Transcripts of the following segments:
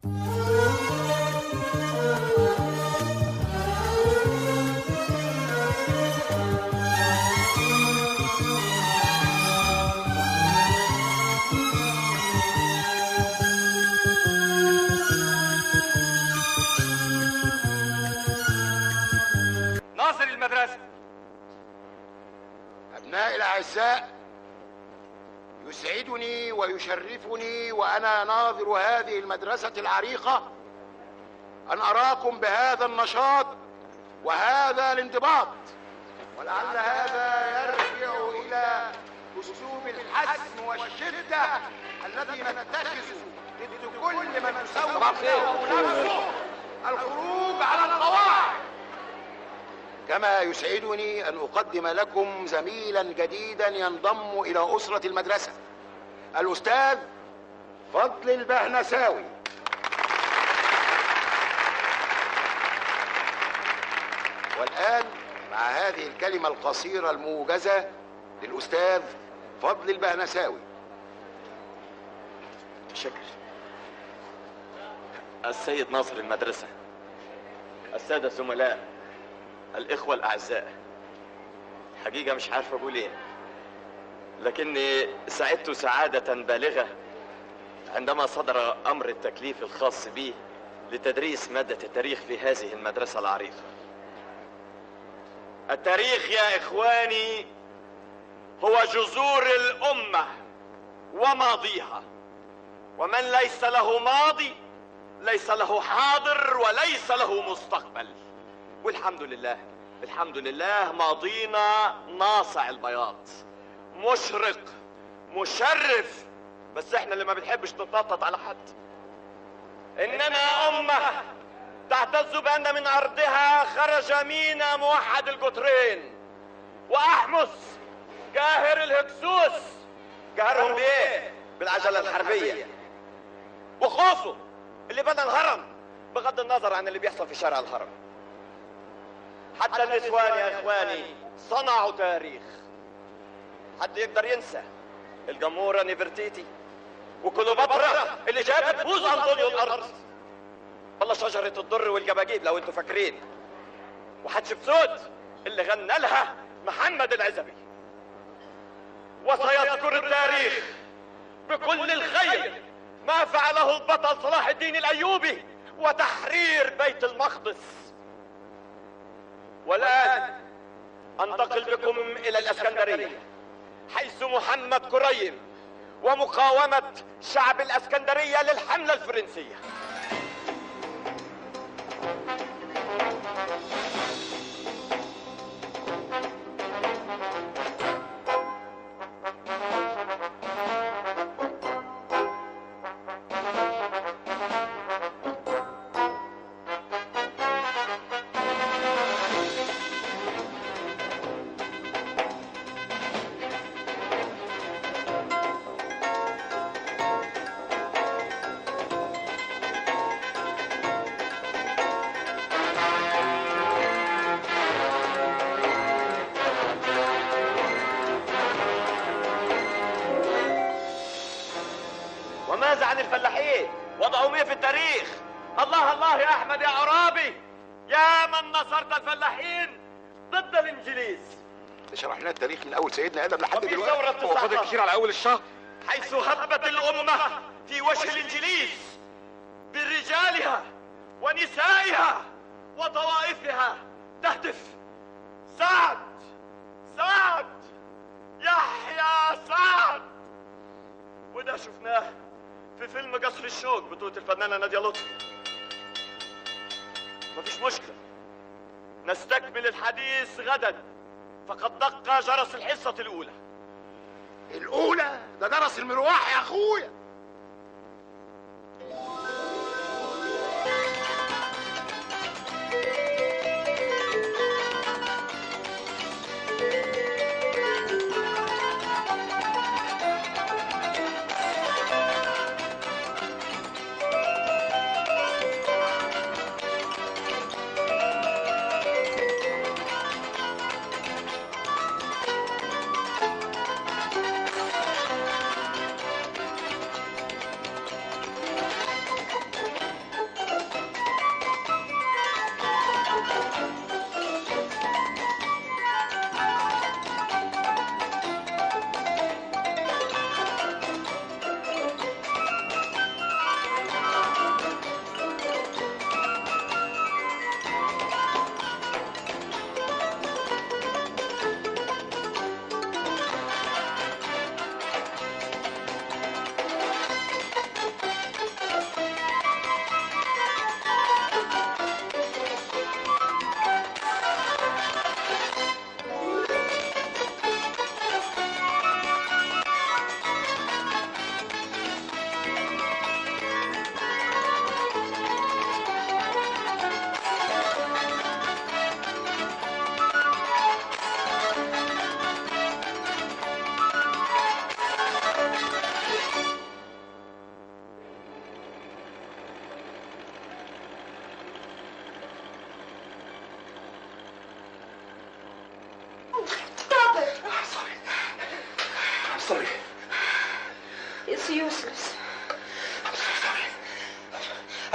ناظر المدرسة. أبنائي الأعزاء، يسعدني ويشرفني وأنا ناظر هذه المدرسة العريقة أن أراكم بهذا النشاط وهذا الانضباط، ولعل هذا يرجع إلى أسلوب الحسم والشدة الذي نتخذه ضد كل من يسوي نفسه الخروج على القواعد. كما يسعدني أن أقدم لكم زميلا جديدا ينضم إلى أسرة المدرسة، الأستاذ فضل البهنساوي. والآن مع هذه الكلمة القصيرة الموجزة للأستاذ فضل البهنساوي. شكر. السيد ناصر المدرسة، السادة الزملاء، الإخوة الأعزاء، حقيقة مش عارف أقول إيه، لكني سعدت سعادة بالغة عندما صدر أمر التكليف الخاص بي لتدريس مادة التاريخ في هذه المدرسة العريقة. التاريخ يا إخواني هو جذور الأمة وماضيها، ومن ليس له ماضي ليس له حاضر وليس له مستقبل. والحمد لله، الحمد لله ماضينا ناصع البياض، مشرق، مشرف، بس احنا اللي ما بنحبش نتنطط على حد. اننا امة تعتز بان من ارضها خرج مينا موحد القطرين، واحمس قاهر الهكسوس قهرهم بايه؟ بالعجلة الحربية. وخوفو اللي بنى الهرم بغض النظر عن اللي بيحصل في شارع الهرم. حتى النسوان يا اخواني صنعوا تاريخ. حد يقدر ينسى الجمورة نيفرتيتي وكليوباترا اللي جابت بوز انطونيو الارض، والله شجرة الضر والجباجيب لو انتوا فاكرين، وحتشبسوت اللي غنى لها محمد العزبي. وسيذكر التاريخ بكل الخير ما فعله البطل صلاح الدين الايوبي وتحرير بيت المقدس. والآن أنتقل بكم إلى الإسكندرية، حيث محمد كريم ومقاومة شعب الإسكندرية للحملة الفرنسية. وماذا عن الفلاحين؟ وضعهم ايه في التاريخ؟ الله الله يا احمد يا عرابي، يا من نصرت الفلاحين ضد الانجليز. شرح لنا التاريخ من اول سيدنا ادم لحد دلوقتي. هو فاضل كتير على اول الشهر، حيث هبت الامه في وجه الانجليز برجالها ونسائها وطوائفها تهتف: سعد سعد يحيى سعد. وده شفناه في فيلم قصر الشوق بطولة الفنانة نادية لطفي. مفيش مشكلة، نستكمل الحديث غدا، فقد دق جرس الحصة الأولى. الأولى؟ ده جرس المروح يا أخويا.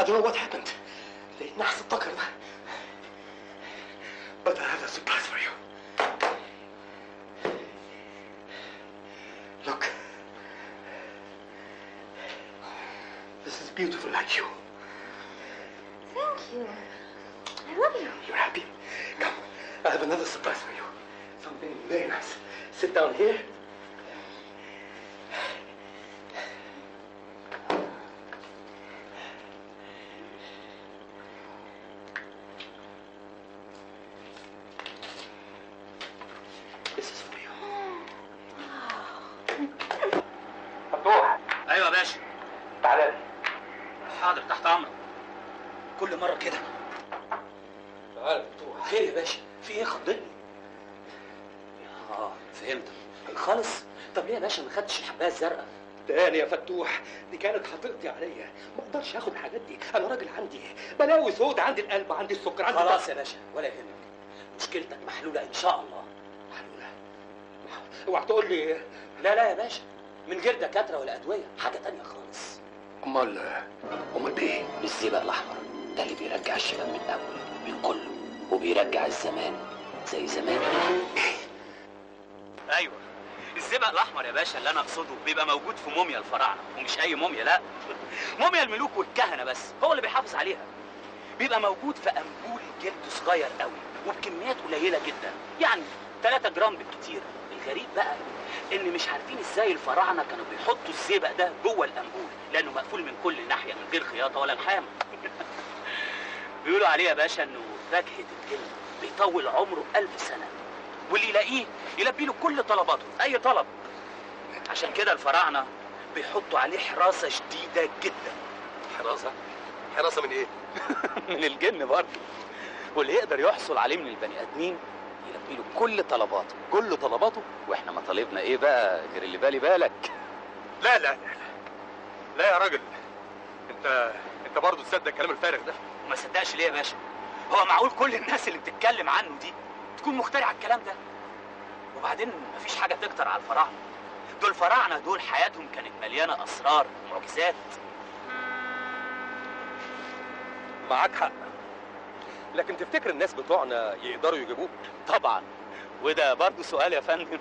I don't know what happened. لقيت نحس الطكر ده. But I have a surprise for you. Look. This is beautiful like you. Thank you. I love you. You're happy? Come, I have another surprise for you. Something very nice. Sit down here. This is for you. فتوح. ايوه يا باشا. تعالى لي. حاضر تحت امرك. كل مره كده. تعالى فتوح. خير يا باشا، في ايه خضتني؟ فهمت خالص. طب ليه يا باشا ما خدتش الحبايه الزرقاء؟ تاني يا فتوح، دي كانت هتقضي عليا، ما اقدرش اخد الحاجات دي، انا راجل عندي بلاوي سود، عندي القلب، عندي السكر، عندي خلاص يا باشا ولا يهمك، مشكلتك محلوله ان شاء الله. محلولة. اوعى تقول لي. لا لا يا باشا، من غير دكاتره ولا ادويه، حاجه تانية خالص. امال بايه؟ بالزئبق الاحمر، ده اللي بيرجع الشباب من الاول من كله، وبيرجع الزمان زي زمان. ايوه الزئبق الاحمر يا باشا اللي انا اقصده بيبقى موجود في موميا الفراعنه، ومش اي موميا، لا موميا الملوك والكهنه بس هو اللي بيحافظ عليها. بيبقى موجود في انبول جلد صغير قوي وبكميات قليله جدا، يعني 3 جرام بالكتير. الغريب بقى ان مش عارفين ازاي الفراعنه كانوا بيحطوا الزئبق ده جوه الانبول، لانه مقفول من كل ناحيه من غير خياطه ولا لحام. بيقولوا عليه يا باشا انه فاكهه الجلد بيطول عمره 1000 سنه، واللي يلاقيه يلبي له كل طلباته، اي طلب. عشان كده الفراعنه بيحطوا عليه حراسه شديده جدا. حراسة؟ حراسة من ايه؟ من الجن برضه، واللي يقدر يحصل عليه من البني ادمين يلبي له كل طلباته، كل طلباته. واحنا مطالبنا ايه بقى غير اللي بالي بالك؟ لا لا لا لا يا راجل، انت برضه تصدق الكلام الفارغ ده؟ وما صدقش ليه يا باشا؟ هو معقول كل الناس اللي بتتكلم عنه دي تكون مخترعه الكلام ده؟ وبعدين مفيش حاجه تكتر على الفراعنه. دول الفراعنه دول حياتهم كانت مليانه اسرار ومعجزات. معاك حق، لكن تفتكر الناس بتوعنا يقدروا يجيبوه؟ طبعا، وده برضه سؤال يا فندم.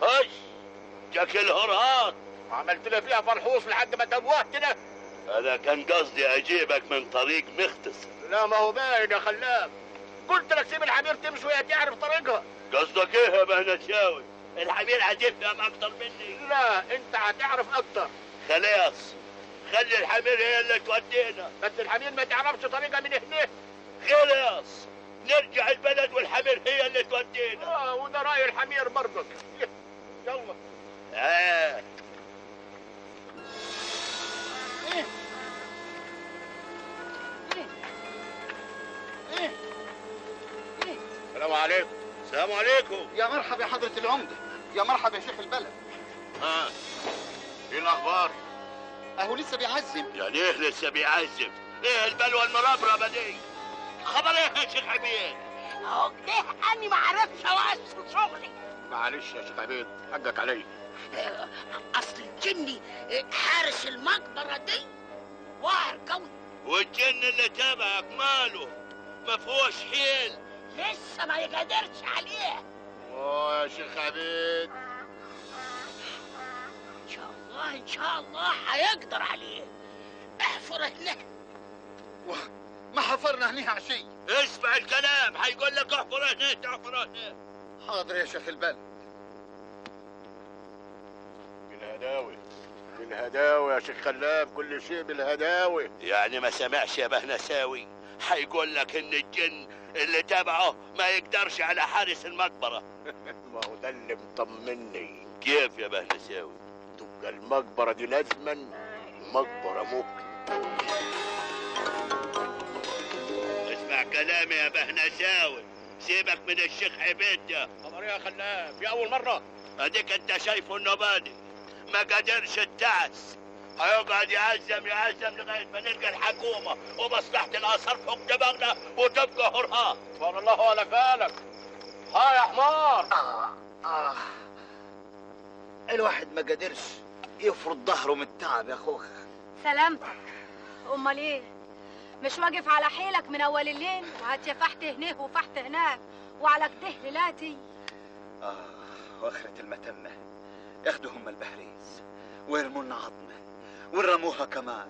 هاي جاك الهرهات، عملت لي فيها فلحوص لحد ما توهتنا. انا كان قصدي اجيبك من طريق مختصر. لا ما هو باين يا خلاف، قلت لك سيب الحمير تمشي وهي تعرف طريقها. قصدك ايه يا بهنساوي؟ الحمير هتفهم اكتر مني. لا انت هتعرف اكتر. خلاص خلي الحمير هي اللي تودينا. بس الحمير ما تعرفش طريقها من هنا. خلاص نرجع البلد والحمير هي اللي تودينا. وده راي الحمير برضك. يلا. السلام عليكم. السلام عليكم. يا مرحبا يا حضرة العمدة، يا مرحبا يا شيخ البلد. ايه الاخبار؟ اهو لسه بيعزم. يعني ايه لسه بيعزم؟ ايه البلوى المربربه دي؟ خبر ايه يا شيخ عبيد؟ اهو كده اني ما عرفتش اوصل شغلي. معلش يا شيخ عبيد، حقك علي. اصل الجني حارس المقبره دي واعر قوي. والجن اللي تبعك ماله؟ ما فيهوش حيل. لسه ما يقدرش عليه. يا شيخ عبيد ان شاء الله هيقدر عليه. احفر هنا. ما حفرنا هنيه عشي. اسمع الكلام، هيقول لك احفر هنا تحفر هنا. حاضر يا شيخ البلد. بالهداوي بالهداوي يا شيخ خلاف، كل شيء بالهداوي. يعني ما سمعش يا بهنساوي؟ هيقول لك ان الجن اللي تبعه ما يقدرش على حارس المقبره. ما هو ده اللي مطمني. كيف يا بهنساوي؟ تبقى المقبره دي لازما مقبره ممكن. اسمع كلامي يا بهنساوي، سيبك من الشيخ عبيد ده. خبر يا خلاف، في اول مره. اديك انت شايفه انه بادئ، ما قدرش التعس، هيقعد يعزم لغايه ما نلقى الحكومه ومصلحه الاثار فوق دماغنا وتبقى هرهات. سبحان الله ولا فالك. ها يا حمار. الواحد ما قدرش يفرض ظهره من التعب يا اخوخ. سلامتك. امال ايه؟ مش واقف على حيلك من اول الليل وهات فحت هنيه وفحت هناك وعلى كده ليلاتي؟ واخرة المتمة ياخدوا هم البهريز ويرمونا عظمة ورموها كمان.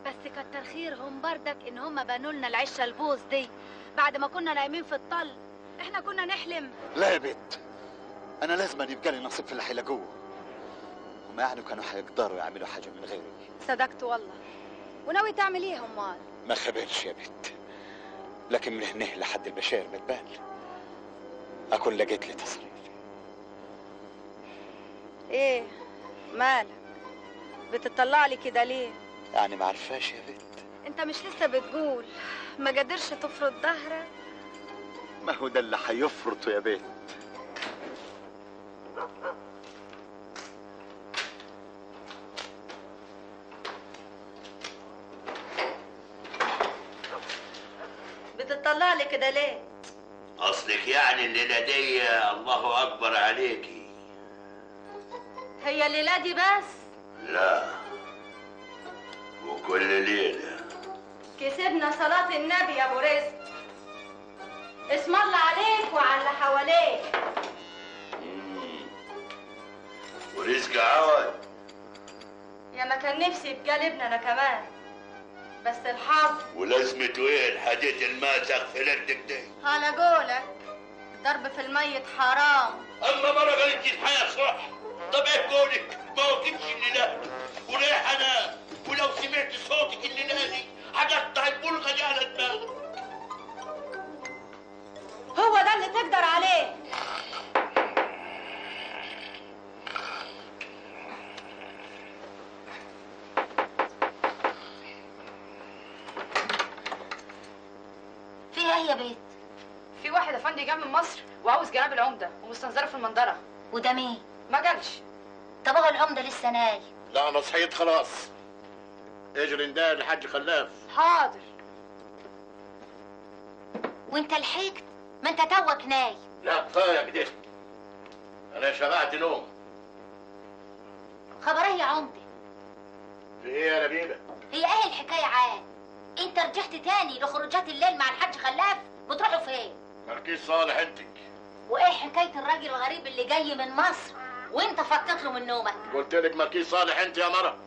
بس كتر خيرهم بردك ان هم بنوا لنا العشه البوظ دي بعد ما كنا نايمين في الطل. احنا كنا نحلم. لا يا بنت، انا لازم يبقى لي نصيب في اللي حيلاقوه. وما يعني كانوا حيقدروا يعملوا حاجه من غيري. صدقت والله. وناوي تعمل ايه امال؟ ما خبرش يا بنت، لكن من هنا لحد البشير ما تبان اكون لقيت لي تصريف. ايه مالك بتطلع لي كده ليه؟ يعني ما عرفاش يا بنت؟ انت مش لسه بتقول ما قدرش تفرض ظهرك؟ ما هو ده اللي حيفرطه يا بنت. بتطلع لي كده ليه؟ اصلك يعني الليله دي الله اكبر عليكي. هي الليله دي بس؟ لا، وكل ليله. كسبنا صلاة النبي يا ابو رزق. اسم الله عليك وعلى اللي حواليك. ورزق عوض. يا ما كان نفسي يبقى ابني انا كمان، بس الحظ. ولازمته ايه الحديد الماسخ في ليلتك دي؟ على قولك ضرب في الميت حرام. اما مرة قالت لي الحياة صح. طب ايه قولك؟ ما وقفش الليلة وليه حنان؟ ولو سمعت صوتك الليلة دي هقطع البلغة دي على دماغك. هو ده اللي تقدر عليه. في ايه يا بيت؟ في واحد افندي جاي من مصر وعاوز جناب العمده ومستنظره في المنظره. وده مين؟ ما قالش. طب هو العمده لسه نايم؟ لا انا صحيت خلاص. اجري نداء الحاج خلاف. حاضر. وانت لحقت؟ ما انت توك نايم. لا كفايه كده، انا شبعت نوم. خبر ايه يا عمده؟ في ايه يا نبيله؟ هي ايه الحكايه عاد؟ انت رجعت تاني لخروجات الليل مع الحاج خلاف؟ بتروحوا فين؟ ماركيز صالح انتك. وايه حكايه الراجل الغريب اللي جاي من مصر وانت فكت له من نومك؟ قلت لك ماركيز صالح انت يا مرة.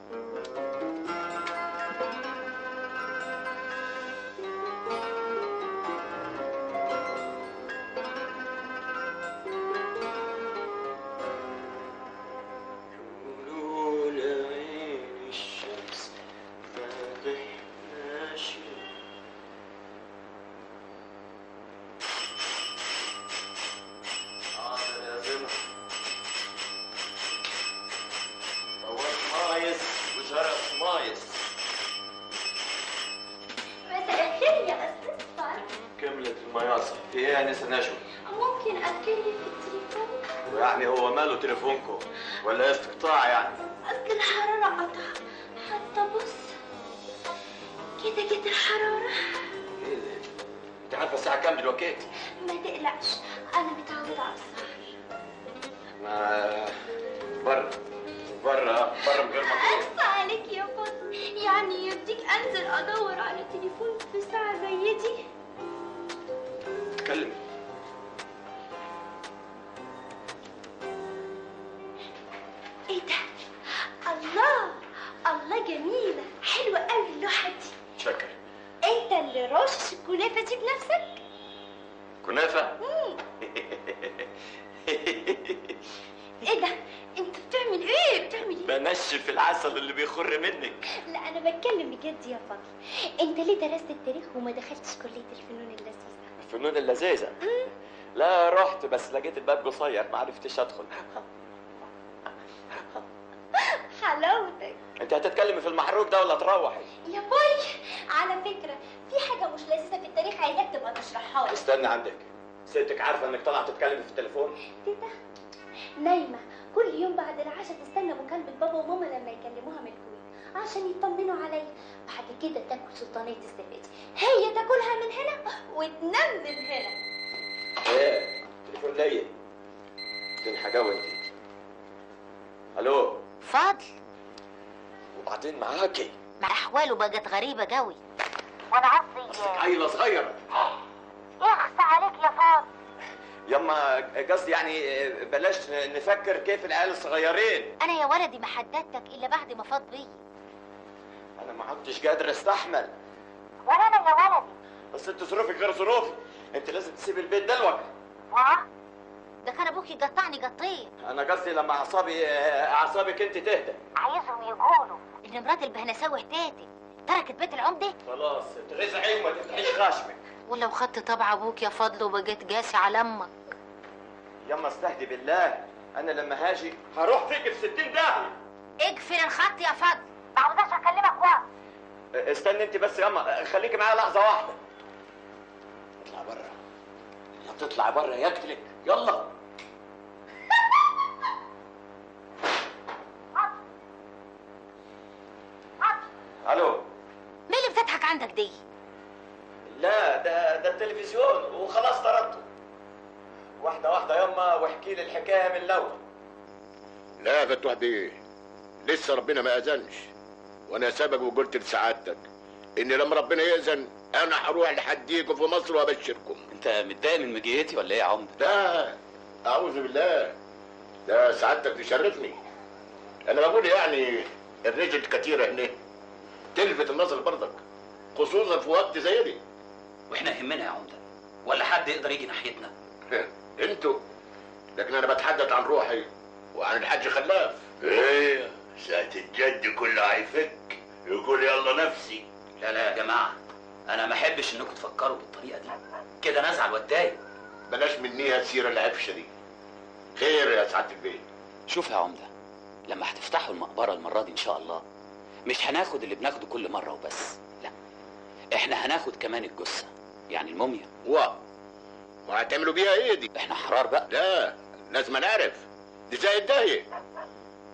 في ايه يا نسا نشوى؟ ممكن اتكلم في التليفون؟ ويعني هو ماله تليفونكم؟ ولا استقطاع يعني؟ اصل الحرارة قطع. حتى بص كده جت الحرارة. ايه ده؟ انت عارفه الساعة كام دلوقتي؟ ما تقلقش انا متعودة على السهر. ما بره من غير ما تقول. اسف عليك يا فاطمة، يعني يرضيك انزل ادور على تليفون في ساعة زي دي؟ اتكلم. ايه ده؟ الله جميلة، حلوة قوي اللوحة دي. شكر. انت اللي رش الكنافة دي بنفسك؟ كنافة؟ ايه ده؟ انت بتعمل ايه؟ بنشف العسل اللي بيخر منك. لا انا بتكلم بجد يا فاطمة، انت ليه درست التاريخ وما دخلتش كلية الفنون اللذيذة؟ الفنون اللذيذة؟ لا رحت بس لقيت الباب قصير ما عرفتش ادخل. حلاوتك. انت هتتكلمي في المحروق ده ولا تروحي؟ يا باي، على فكرة في حاجة مش لذيذة في التاريخ عايزاك تبقى تشرحها لي. استنى عندك، ستك عارفة انك طالعة تتكلمي في التليفون؟ تيتا نايمة كل يوم بعد العشاء تستنى مكالمة بابا وماما لما يكلموها من الكويت عشان يطمنوا عليا، بعد كده تاكل سلطانية الزبادي، هي تاكلها من هنا وتنام من هنا. ايه؟ تليفون ليا. تنحى جو انت. الو فضل، وبعدين معاكي مع احواله بقت غريبه قوي، وانا قصدي عيله صغيره. يخص عليك يا فاضل. يما قصدي يعني بلاش نفكر كيف العيال الصغيرين. انا يا ولدي ما حددتك الا بعد ما فاض بيا. انا ما عدتش قادر استحمل. ولا انا يا ولدي. بس انت ظروفك غير ظروفي، انت لازم تسيب البيت دلوقتي. ده كان ابوك يقطعني قطين. انا قصدي لما اعصابك انت تهدى. عايزهم يقولوا ان مرات البهنساوي هتاتي تركت بيت العمده. خلاص تغزعي وما تفتحيش خشمك. ولو خدت طبع ابوك يا فضل وبقيت قاسي على امك. يما استهدي بالله، انا لما هاجي هروح فيك في 60 داهيه. اقفل الخط يا فضل، ما عاوزاش اكلمك واقف. استني انت بس يما، خليكي معايا لحظه واحده. اطلع بره، يا تطلع بره يقتلك. يلا. الو. مين اللي بتضحك عندك دي؟ لا ده التلفزيون وخلاص طردته. واحده واحده يما، واحكي لي الحكايه من الاول. لا يا فتوح بيه، لسه ربنا ما اذنش، وانا سابق وقلت لسعادتك ان لما ربنا يأذن انا هروح لحديكم في مصر وابشركم. انت متضايق من مجيتي ولا ايه يا عمده؟ لا اعوذ بالله، ده سعادتك تشرفني. انا بقول يعني الرجل الكتيره هنا تلفت النظر برضك، خصوصا في وقت زي دي. واحنا يهمنا يا عمده ولا حد يقدر يجي ناحيتنا؟ انتوا، لكن انا بتحدث عن روحي وعن الحاج خلاف. ايه ساعة الجد كله هيفك يقول يلا نفسي. لا يا جماعه، انا ما احبش انكم تفكروا بالطريقه دي، كده نزعل واتضايق. بلاش منيها السيره العفشه دي. خير يا سعاده البيت. شوف يا عمده، لما هتفتحوا المقبره المره دي ان شاء الله مش هناخد اللي بناخده كل مره وبس، لا احنا هناخد كمان الجثه، يعني الموميا. وهتعملوا بيها ايه دي؟ احنا حرار بقى. لا لازم نعرف، دي زي الداهيه،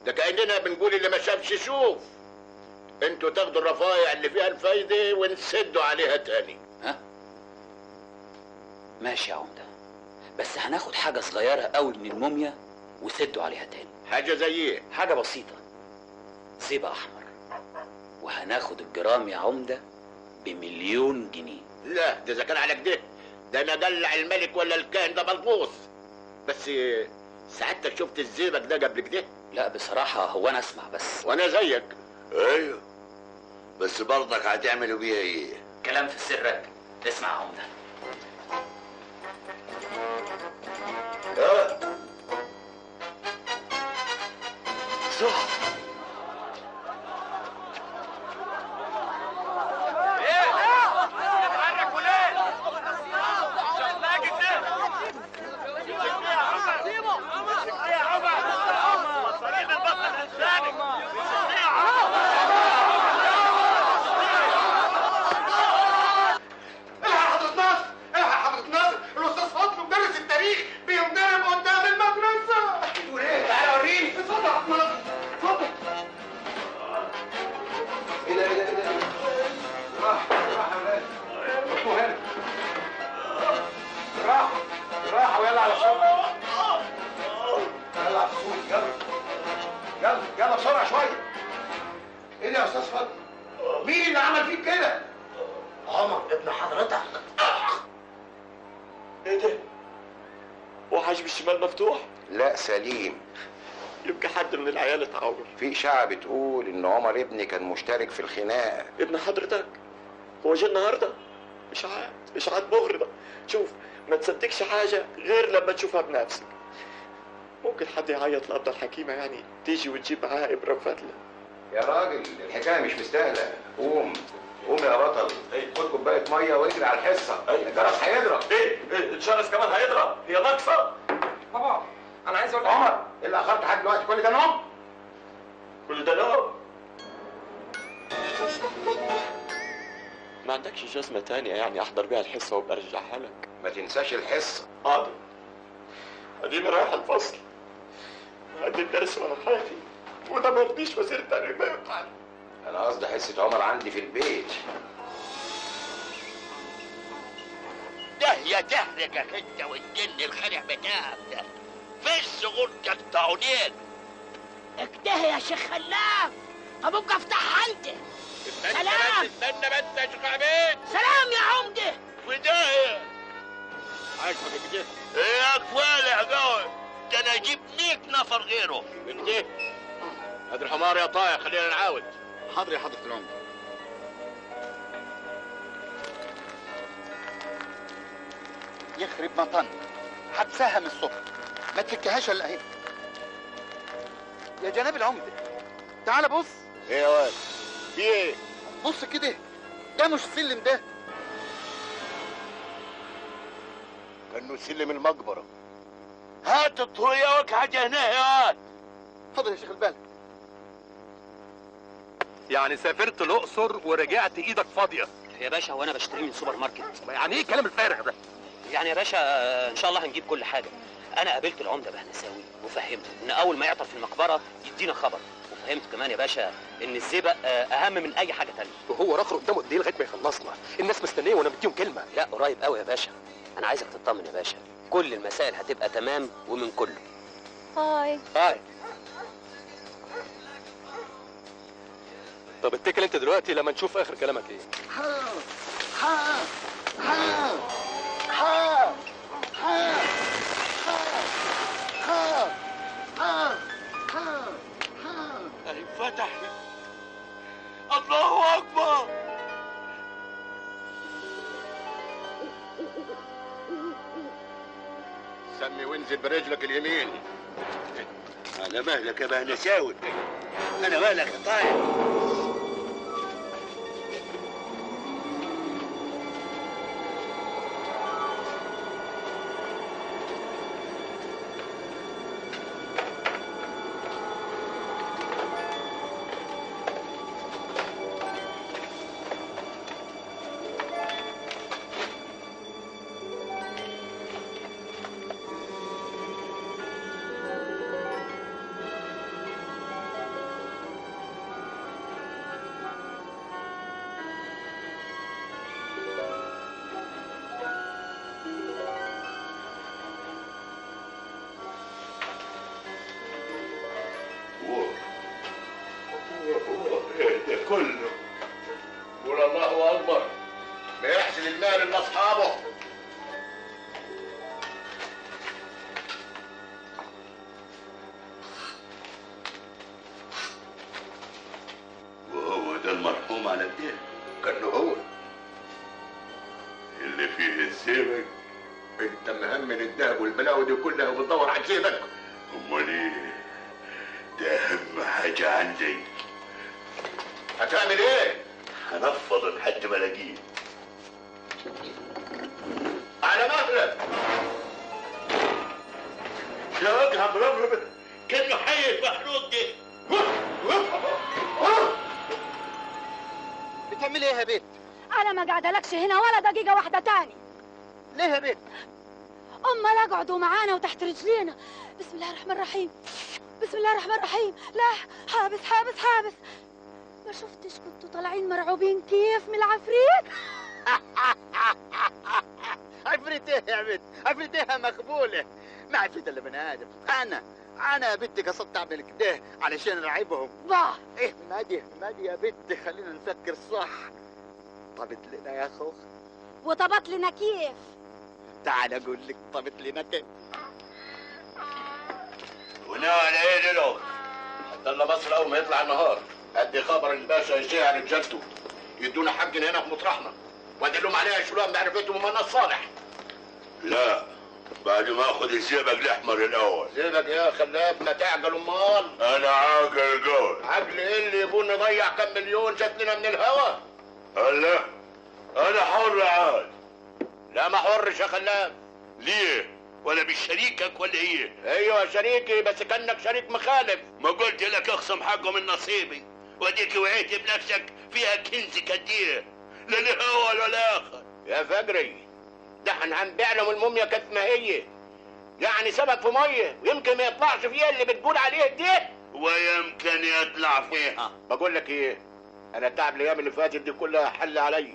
ده كاننا بنقول اللي ما شافش يشوف. انتوا تاخدوا الرفايع اللي فيها الفايده ونسدوا عليها تاني. ها ماشي يا عمده، بس هناخد حاجه صغيره قوي من الموميا وسدوا عليها تاني. حاجه زي ايه؟ حاجه بسيطه، زيبه احمر، وهناخد الجرام يا عمده ب1,000,000 جنيه. لا ده اذا كان على كده ده انا دلع الملك ولا الكاهن ده ملبوس. بس سعادتك شفت الزيبك ده قبل كده؟ لا بصراحه هو انا اسمع بس. وانا زيك. ايوه بس برضك هتعملوا بيها ايه؟ كلام في السر. اسمع يا عمده. صح. يلا بسرعه شويه. ايه ده يا استاذ فضل؟ مين اللي عمل فيك كده؟ عمر ابن حضرتك. ايه ده؟ وحش بالشمال مفتوح؟ لا سليم. يبقى حد من العيال اتعور. في اشاعه بتقول ان عمر ابني كان مشترك في الخناقه. ابن حضرتك هو جه النهارده؟ اشاعات مغرضه. شوف، ما تصدقش حاجه غير لما تشوفها بنفسك. ممكن حد يعيط لأبطال الحكيمه يعني تيجي وتجيب معاها ابره فتله. يا راجل الحكايه مش مستاهله. قوم يا بطل، خد كوبايه ميه واجري على الحصه. الجرس هيضرب. ايه الجرس كمان هيضرب؟ هي ناقصه. بابا انا عايز اقول لك عمر، ايه اللي اخرت لحد دلوقتي؟ كل ده نوم؟ كل ده نوم؟ ما عندكش جزمه تانية يعني احضر بيها الحصه وابقى ارجعها لك؟ ما تنساش الحصه. حاضر. اديني رايح الفصل، ادي الدرس وانا حافي، وده ما يرضيش وزير التعليم ما يقطعني. انا قصدي حصه عمر عندي في البيت. ده يا تهرجك انت والجن الخالع بتاعك ده. فين صغور كالطاعونين؟ اكده يا شيخ خلاف. طب ابقى افتحها انت. سلام. استنى بس يا شيخ عبيد. سلام يا عمده. وداهية عاجبك كده؟ يا كفالح قوي، ده انا اجيب 100 نفر غيره. كده؟ هات الحمار يا طايع، خلينا نعاود. حاضر يا حضرة العمدة. يخرب مطن، حبسها من الصبح ما تفكهاش الا اهي. يا جناب العمدة تعال بص. ايه يا واد؟ في ايه؟ بص كده، ده مش السلم ده. كانه سلم المقبرة. هات الطوية وجهة هنا يا واد. حاضر يا شيخ البلد. يعني سافرت الاقصر ورجعت ايدك فاضيه؟ يا باشا وانا بشتري من سوبر ماركت. يعني ايه الكلام الفارغ ده؟ يعني يا باشا ان شاء الله هنجيب كل حاجه. انا قابلت العمده بهنساوي وفهمته ان اول ما يعطر في المقبره يدينا خبر، وفهمت كمان يا باشا ان الزئبق اهم من اي حاجه تانية. وهو رخر قدامه قد ايه لغايه ما يخلصنا؟ الناس مستنيه وانا مديهم كلمه. لا قريب قوي يا باشا. انا عايزك تطمن يا باشا، كل المسائل هتبقى تمام ومن كله. هاي. هاي. طب اتكل انت دلوقتي لما نشوف اخر كلامك ايه. فتح. الله اكبر. سمي وانزل برجلك اليمين. انا مالك يا بهنساوي؟ انا مالك يا طايع؟ كله قول الله اكبر. ما يحسن المال لاصحابه. وهو ده المرحوم على الدين؟ كانه هو اللي فيه الزئبق. انت مهمل الذهب والبلاوي دي كلها وبتدور على زينك. امال ايه؟ ده اهم حاجه عندي. هتعمل ايه؟ هنفض لحد ما الاقيه. على مهلك. يا وجه مرمرم كانه حي محروق دي. بتعمل ايه يا بنت؟ انا ما قاعدلكش هنا ولا دقيقه واحده تاني. ليه يا بنت؟ امال اقعدوا معانا وتحت رجلينا. بسم الله الرحمن الرحيم. بسم الله الرحمن الرحيم. لا، حابس حابس حابس. ما شفتش كنتوا طالعين مرعوبين كيف من العفريت؟ عفريت ايه يا بنت؟ عفريت ايه مقبوله؟ ما عفريت الا بني ادم. انا يا بنتي قصدت اعمل كده علشان العبهم. باه ايه مادي يا بنتي، خلينا نفكر صح. طبت لنا يا خوخ. وطبت لنا كيف؟ تعال اقول لك طبت لنا كيف. وناوي على ايه دلوقتي؟ حتى الله مصر اول ما يطلع النهار ادي خبر الباشا يشيع رجالته يدونا حقنا هنا في مطرحنا، وادلهم عليها يشيلوها بمعرفتهم ومن الصالح. لا، بعد ما اخد الزئبق الاحمر الاول. زينك يا خلاف، ما تعقل امال. انا عاقل قوي. عقل ايه اللي يبون نضيع كم مليون جات لنا من الهوا؟ الله، انا حر عاد. لا ما حرش يا خلاف. ليه؟ ولا بشريكك ولا ايه؟ ايوه شريكي، بس كانك شريك مخالف. ما قلت لك اخصم حقه من نصيبي، واديك وعيت بنفسك فيها كنز كتير، لا الاول ولا اخر. يا فجري، ده احنا هنبيع لهم الموميا كانت ما هي، يعني سمك في ميه ويمكن ما يطلعش فيها اللي بتقول عليه دي، ويمكن يطلع فيها. بقول لك ايه، انا التعب الايام اللي فاتت دي كلها حل علي،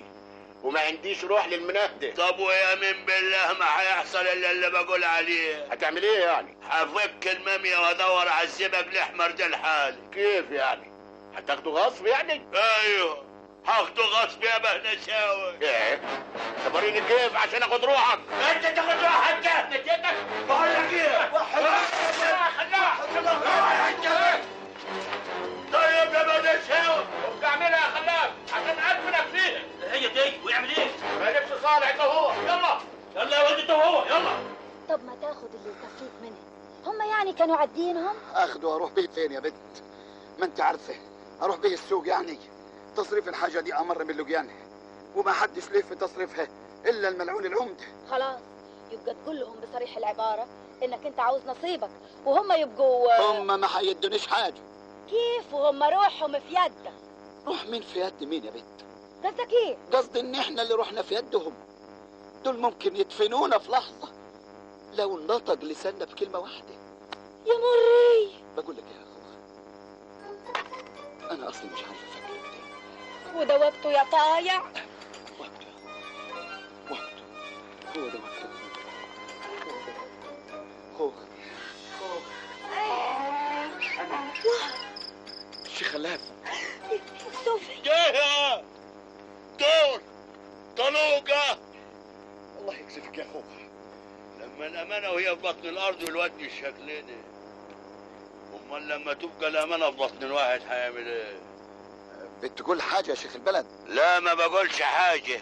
وما عنديش روح للمنهده. طب ويمين بالله ما هيحصل الا اللي بقول عليه. هتعمل ايه يعني؟ هفك المامية وادور على الزبق الاحمر ده لحالي. كيف يعني؟ هتاخده غصب يعني؟ ايوه هاخده غصب يا بهنساوي. ايه؟ خبريني كيف عشان اخد روحك؟ انت تاخد روحك ده نتيتك؟ بقول لك ايه؟ طيب يا بهنساوي اعملها يا خلاف عشان ادفنك فيها. هي دي ويعمل ايه؟ ما نفسي صالح ده هو. يلا يلا يا ولد ده هو يلا. طب ما تاخد اللي يكفيك منها، هم يعني كانوا عادينهم؟ اخده اروح بيه فين يا بنت؟ ما انت عارفه اروح بيه السوق يعني. تصريف الحاجه دي امر من لجيانها، وما حدش ليه في تصريفها الا الملعون العمده. خلاص يبقى تقول لهم بصريح العباره انك انت عاوز نصيبك، وهم يبقوا هم ما هيدونيش حاجه. كيف وهم روحهم في يدك؟ روح مين في يد مين يا بنت؟ قصدك ايه؟ قصدي ان احنا اللي رحنا في يدهم. دول ممكن يدفنونا في لحظه لو نطق لساننا بكلمه واحده. يا مري بقول لك يا اخوها انا اصلي مش عارف افكر كده. وده وقته يا طايع. وقته هو ده وقته. هو الشيخ خلاف صوفي جايه دور طلوقه. الله يكسفك يا اخوها. لما الامانه وهي في بطن الارض والواد بالشكل ده، امال لما تبقى الامانه في بطن الواحد هيعمل ايه؟ بتقول حاجه يا شيخ البلد؟ لا ما بقولش حاجه.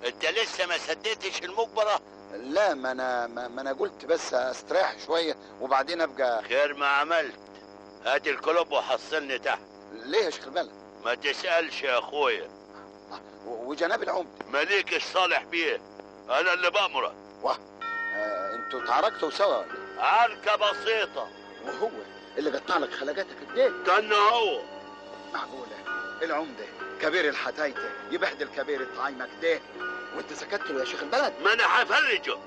انت لسه ما سددتش المقبره؟ لا ما انا قلت بس استريح شويه وبعدين ابقى. خير ما عملت. هات الكلب وحصلني تحت. ليه يا شيخ البلد؟ ما تسالش يا اخويا. وجناب العمده مليك الصالح بيه، انا اللي بامرك. انتوا اتعاركتوا سوا؟ عركه بسيطه. وهو اللي قطع لك خلقاتك كده؟ كان هو. معقوله العمده كبير الحتايته يبهدل كبير الطعايمه كده وانت سكت له يا شيخ البلد؟ ما انا هفرجه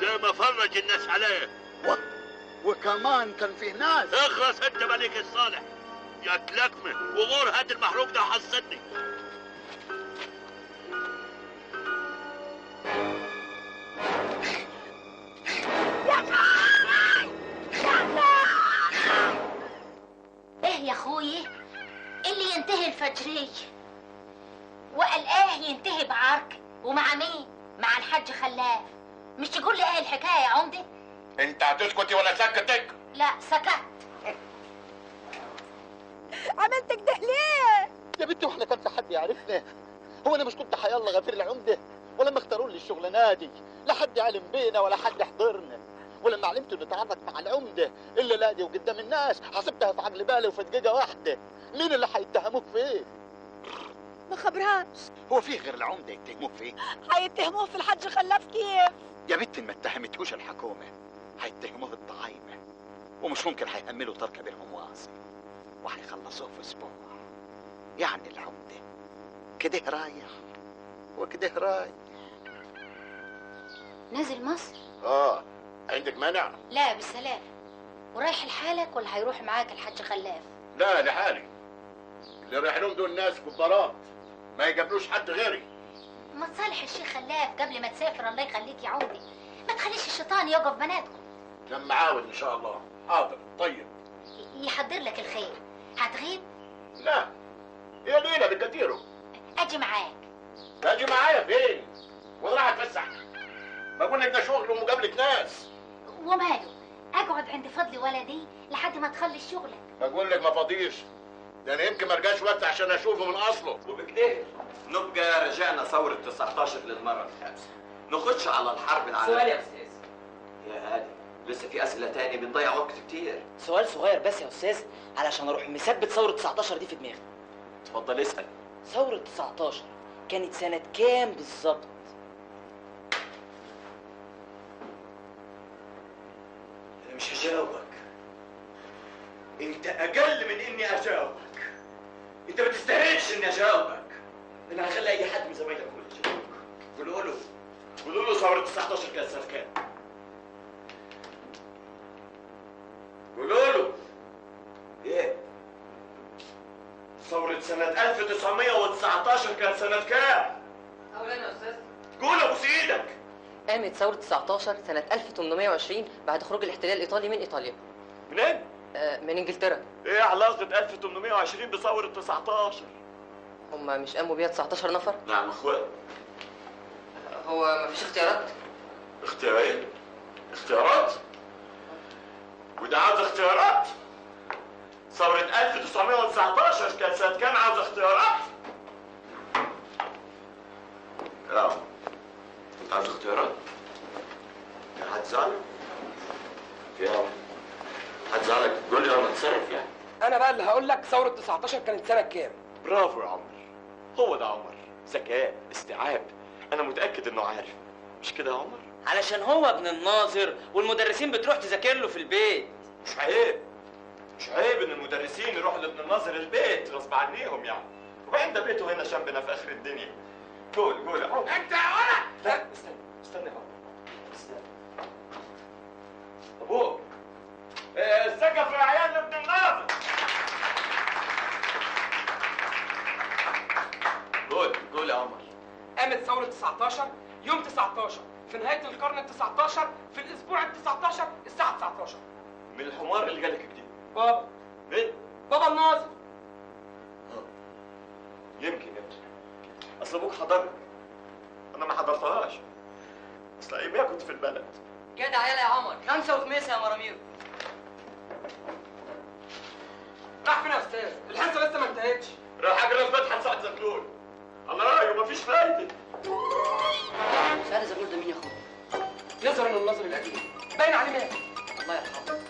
زي ما فرج الناس عليه. وكمان كان فيه ناس. اخرس انت مليك الصالح يا كلكمه، وغور هات المحروق ده وحصلني. ايه يا اخوي اللي ينتهي الفجري وقال ايه ينتهي بعرك؟ ومع مين؟ مع الحاج خلاف. مش تقول لي ايه الحكايه يا عمده؟ انت هتسكتي ولا سكتك؟ لا سكت. عملت كده ليه؟ يا بنتي واحنا كان في حد يعرفنا؟ هو انا مش كنت حيالله غفير العمده؟ ولما اختاروا لي الشغلانه دي لا حد علم بينا ولا حد حضرنا. ولما علمت اني اتعرف مع العمده الا لا دي وقدام الناس حسبتها في عقل بالي وفي دقيقه واحده. مين اللي هيتهموك فيه؟ ما خبرهاش. هو فيه غير العمده يتهموك فيه؟ هيتهموه في الحاج خلاف كيف؟ يا بنتي ما اتهمتهوش الحكومه، هيتهموه الطعايمه، ومش ممكن هيحملوا طار كبيرهم واصل وهيخلصوه في اسبوع. يعني العمده كده رايح وكده رايح. نازل مصر؟ عندك مانع؟ لا بالسلامه. ورايح لحالك ولا هيروح معاك الحاج خلاف؟ لا لحالي. اللي رايح لهم دول ناس كبارات ما يقابلوش حد غيري. ما تصالح الشيخ خلاف قبل ما تسافر الله يخليك يا عمدي. ما تخليش الشيطان يوقف بناتكم. لما عاود ان شاء الله. حاضر. طيب يحضر لك الخير. هتغيب؟ لا يا ليلى بكتيره. اجي معاك. تاجي معايا فين؟ وانا راح اتفسح؟ بقول لك ده شغل ومقابله ناس. وماله؟ اقعد عند فضل ولدي لحد ما تخلص شغلك. بقول لك ما فاضيش. ده انا يمكن ما ارجعش وقت عشان اشوفه من اصله. وبكده نبقى رجعنا ثورة 19 للمرة الخامسة. نخش على الحرب العالمية. سؤال يا استاذ. يا هادي لسه في أسئلة تاني بنضيع وقت كتير. سؤال صغير بس يا استاذ علشان اروح مثبت ثورة 19 دي في دماغي. اتفضل اسأل. ثورة 19 كانت سنة كام بالظبط؟ أنا مش هجاوبك. أنت أقل من إني أجاوبك. أنت ما تستاهلش إني أجاوبك. أنا هخلي أي حد من زمايلك هو اللي يجاوبك. قولوا له ثورة 19 كانت سنة كام؟ قولوا له. إيه؟ ثورة سنة 1919 كانت سنة كام؟ أولاد قول ابوس ايدك. قامت ثورة 19 سنة 1820 بعد خروج الاحتلال الإيطالي من إيطاليا. منين؟ من إنجلترا. ايه علاقة 1820 بثورة 19؟ هما مش قاموا بيها 19 نفر؟ نعم اخوان. هو مفيش اختيارات؟ اختيارات؟ اختيارات؟ وده عاوز اختيارات؟ ثورة 1919 كانت سنة كام عاوز اختيارات؟ انت عاوز اختيارات؟ يا هتزعلك؟ يا هتزعلك تقول لي وانا اتصرف يعني. انا بقى اللي هقول لك ثورة 19 كانت سنة كام؟ برافو يا عمر. هو ده عمر، ذكاء، استيعاب. انا متأكد انه عارف. مش كده يا عمر؟ علشان هو ابن الناظر والمدرسين بتروح تذاكر له في البيت. مش عيب. مش عيب ان المدرسين يروحوا لابن الناظر البيت غصب عنيهم يعني. وبعدين ده بيته هنا جنبنا في اخر الدنيا. قول يا عمر. انت يا ولد! لا استنى يا عمر. استنى. ابوك. السقف يا عيال لابن الناظر. قول يا عمر. قامت ثورة 19 يوم 19 في نهاية القرن ال 19 في الأسبوع ال 19 الساعة 19. من الحمار اللي جالك كده. بابا. مين؟ بابا الناظر. يمكن اصل ابوك حضرها. انا ما حضرتهاش. اصل اياميها كنت في البلد. كده يلا يا عمر، 5 وخميسة يا مرامير. راح فين يا أستاذ؟ الحصة لسه ما انتهتش. راح اجري فتحة سعد زغلول. الله رايه مفيش فايدة. سعد زغلول ده مين يا اخويا؟ يظهر انه الناظر القديم. باين عليه مات. الله يرحمه.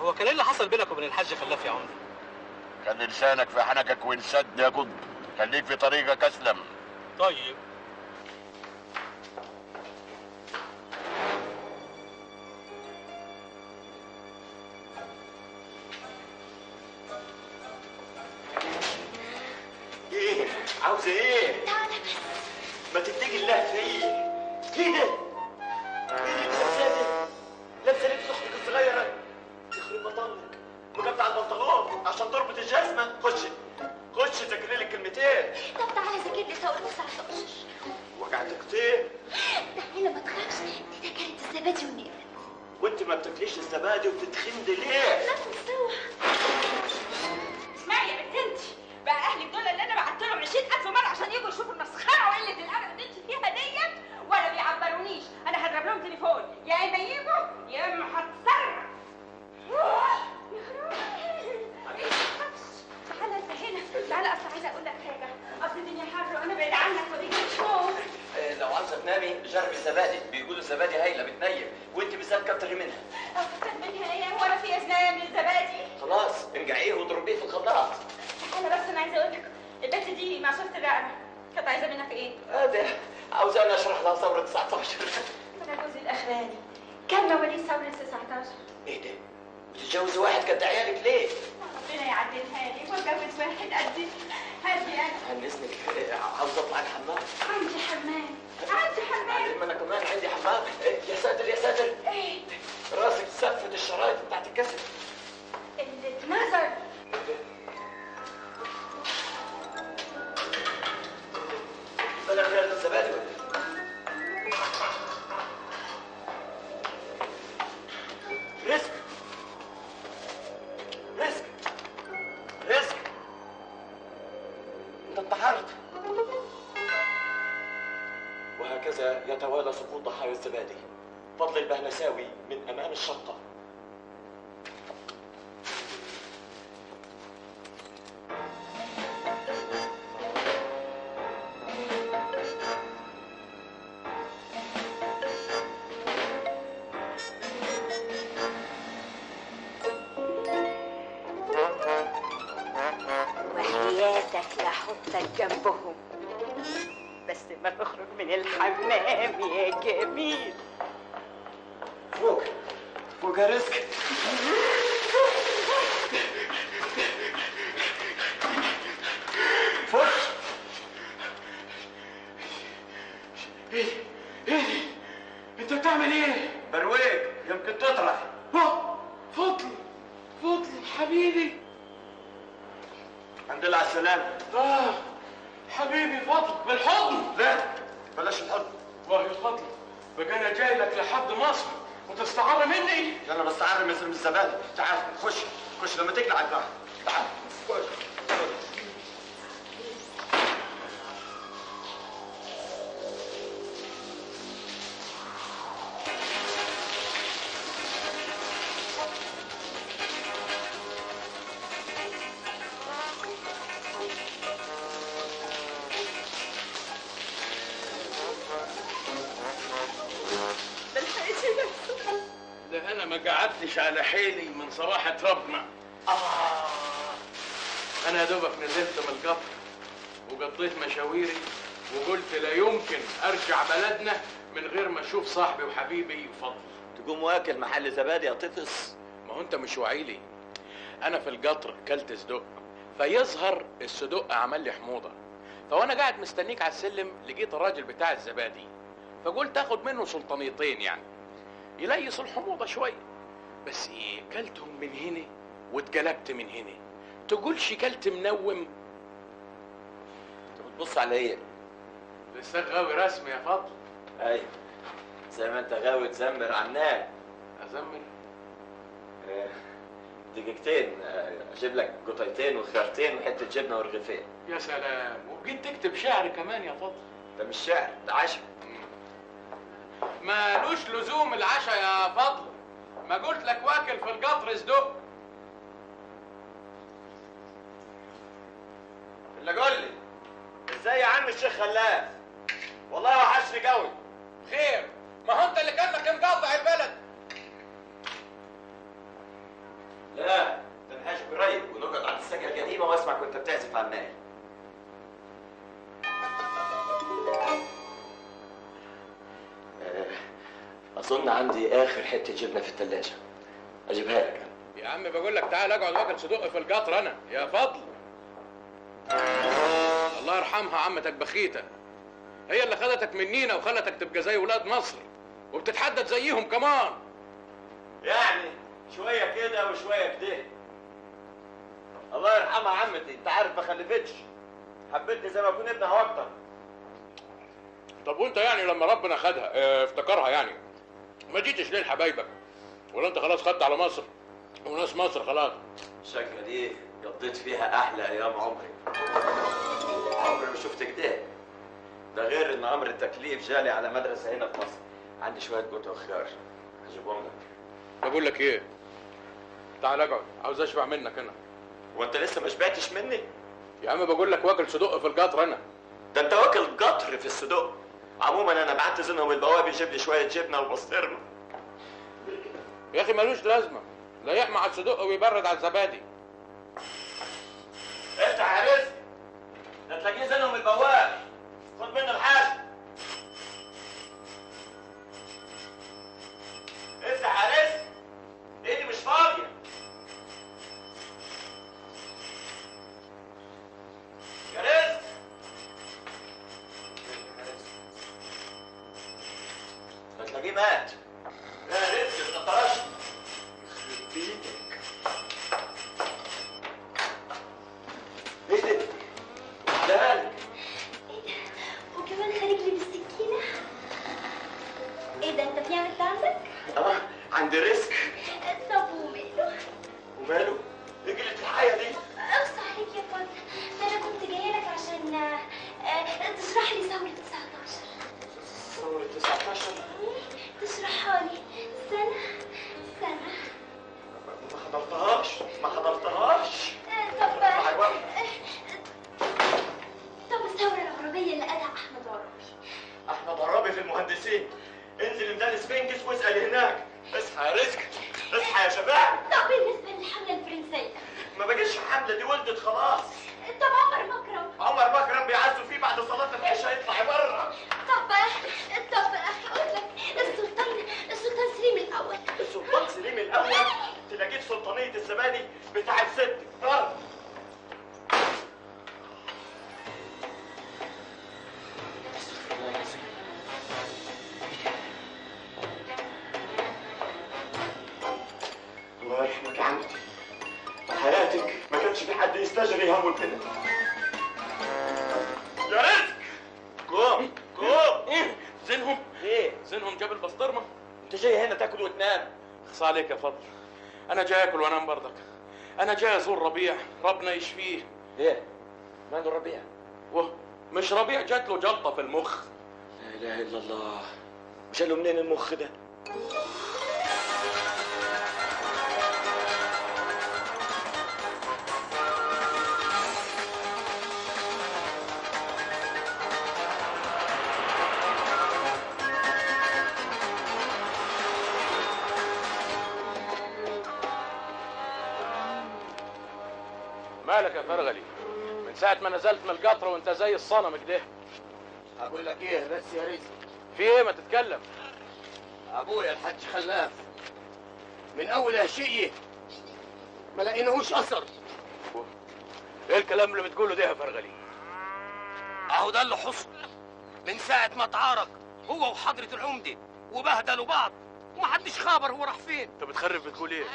هو كان ايه اللي حصل بينك وبين الحاج خلاف يا عمر؟ كان لسانك في حنكك وانسد يا قطب. خليك في طريقك اسلم. طيب. ايه؟ عاوزة ايه؟ تعالى بس. ما تتقي الله فيه. كده. ايه اللبسة دي؟ لابسة لبس اختك الصغيرة. يخرب بطنك. مقطع البنطلون عشان تربط الجزمة. خش ذاكري لي كلمتين. طب تعالى ذاكر لي ثورة 19. وجعتك كتير. تعالى ما تخافش، دي كانت الزبادي ونقفت. وانت ما بتاكليش الزبادي وبتتخندي ليه؟ ناكل سوا. اسمعي يا بنت انت، بقى اهلك دول اللي انا بعت لهم 20,000 مرة عشان يجوا يشوفوا المسخرة وقلة الأدب اللي انت فيها ديت ولا بيعبرونيش. انا هضرب لهم تليفون يا اما يجوا يا اما هتصرف. تعالى انت هنا، تعالى اصل عايزه اقول لك حاجه. اصل الدنيا حر وانا بعيد عنك ودي شوف. لو عاوزه تنامي جربي الزبادي، بيقولوا الزبادي هايله بتنيم وانت بالذات كتري منها. كتر منها ايه؟ هو انا في ازنان من الزبادي؟ خلاص انقعيه واضربيه في الخلاط. تعالى بس انا عايزه اقول لك البنت دي معصوره الرقبه، كانت عايزه منك ايه؟ هذا عاوزه انا اشرح لها ثوره 19. انا جوزي الاخراني كان مواليد ثوره 19. ايه ده؟ بتتجوزي واحد قد عيالك ليه؟ ربنا يعدلها لي واتجوز واحد قدي. هدي انا عن اذنك عاوز اطلع الحمام. عندي حمام. عندي حمام. ما انا كمان عندي حمام. يا ساتر يا ساتر. ايه؟ راسك سفت الشرايط بتاعت الكسر. اللي اتنظر. بلا غير الزبادي ولا رزق رزق رزق. انت انتحرت. وهكذا يتوالى سقوط ضحايا الزبادي. فضل البهنساوي من امام الشقه. وحياتك لحطك جنبهم بس ما تخرج من الحمام يا جميل. فوق يا رزق. فوق. ايه انت بتعمل ايه؟ برويك يمكن تطرح. فضل حبيبي الحمد لله على السلامة. حبيبي فضل بالحضن. لا بلاش الحضن. وهي فضل بقى انا جاي لك لحد مصر وتستعر مني؟ انا بستعر مثل من الزبادي. تعال خش لما تقلع البحر. تعال خش. ده انا ما قعدتش على حيلي من صباحة ربنا. انا يا دوبك نزلت من القطر وقضيت مشاويري وقلت لا يمكن ارجع بلدنا من غير ما اشوف صاحبي وحبيبي فضل. تقوم واكل محل زبادي يا طفس؟ ما هو انت مش واعيلي. انا في القطر كلت صدق، فيظهر الصدق عمل لي حموضه، فوانا قاعد مستنيك على السلم لقيت الراجل بتاع الزبادي، فقلت اخد منه سلطانيتين يعني يليس الحموضه شويه. بس ايه، كلتهم من هنا واتقلبت من هنا. تقولش كلت منوم؟ انت بتبص على ايه؟ لسه غاوي رسم يا فضل. ايوه زي ما انت غاوي تزمر عنان. ازمر؟ دقيقتين اجيب لك قطيتين وخيارتين وحته جبنه ورغيفين. يا سلام، وبجيت تكتب شعر كمان يا فضل؟ ده مش شعر، ده عشاء. مالوش لزوم العشاء يا فضل، ما قلت لك واكل في القطر صدق. اللي قول لي ازاي يا عم الشيخ خلاف؟ والله وحشني قوي. خير، ما هو انت اللي كانك مقاطع البلد. لا ده نحاش قريب ونقعد على السكه القديمه واسمعك وانت بتعزف على الناي. اظن عندي اخر حته جبنه في الثلاجه، اجيبها لك. يا عم بقول لك تعال اقعد واكل صدق في القطر انا يا فضل. الله يرحمها عمتك بخيته، هي اللي خدتك منينا وخلتك تبقى زي ولاد مصر وبتتحدد زيهم كمان. يعني شويه كده وشويه كده. الله يرحمها عمتي، انت عارف ما خلفتش، حبيتني زي ما اكون ابنها اكتر. طب وانت يعني لما ربنا خدها افتكرها يعني ما جيتش ليه لحبايبك؟ ولا انت خلاص خدت على مصر وناس مصر خلاص؟ الشقه دي قضيت فيها احلى ايام عمري. عمري ما شفت كده. ده غير ان امر التكليف جالي على مدرسه هنا في مصر. عندي شويه قوت وخيار هجيبهم لك. بقول لك ايه، تعال اقعد، عاوز اشبع منك انا. وانت لسه ما شبعتش مني؟ يا عم بقول لك واكل صدق في القطر انا. ده انت واكل قطر في الصدق. عموما انا بعت زينهم البواب يجيب لي شويه جبنه وبسطرمه. يا اخي ملوش لازمه، لا يحمى على الصدق ويبرد على الزبادي. افتح يا رزق، ده تلاقيه زينهم البواب، خد منه الحاجه. افتح يا رزق، ايدي مش فاضيه. يا رزق ده تلاقيه مات. يا رزق انت طرشت. يخرب بيتك. ايه ده؟ دهالك. وكمان خارج لي بالسكينة. ايه ده، انت في عملت عندك؟ عندي رزق. طب وماله؟ وماله؟ ايه قلة الحياة دي؟ صحيح يا فندم، ده انا كنت جايه لك عشان تشرح لي ثورة 19. ثورة 19؟ تشرحها لي سنة. ما حضرتهاش. طب الثورة العربية اللي قالها أحمد عرابي في المهندسين. انزل ميدان سفنجس واسأل هناك. اصحى يا رزق، اصحى يا شباب. طب بالنسبة للحملة الفرنسية؟ ما بقتش حملة، دي ولدت خلاص. طب عمر مكرم بيعزوا فيه بعد صلاة العشاء يطلع بره. طب هقول لك السلطان سليم الأول. السلطان سليم الأول؟ تلاقيه سلطانية الزبادي بتاع الست. ضرب. الله يرحمك يا عمتي، حياتك ما كانش كانش في حد يستجري همه كده. يا رزق قوم ايه زينهم؟ ايه زينهم جاب البسطرمه؟ انت جاي هنا تاكل وتنام؟ اخص عليك يا فضل، انا جاي اكل وانام برضك. انا جاي ازور ربيع ربنا يشفيه. ايه ماله ربيع؟ مش ربيع جات له جلطه في المخ. لا اله الا الله، جاله منين المخ ده؟ مالك يا فرغلي؟ من ساعة ما نزلت من القطر وانت زي الصنم كده. اقول لك ايه بس يا رزق؟ في ايه ما تتكلم؟ ابويا الحاج خلاف من اول هالشيء ما لقيناهوش اثر. ايه الكلام اللي بتقوله ده يا فرغلي؟ اهو ده اللي حصل من ساعة ما اتعارك هو وحضرة العمدة وبهدلوا بعض ومحدش خابر هو راح فين. انت بتخرف بتقول ايه؟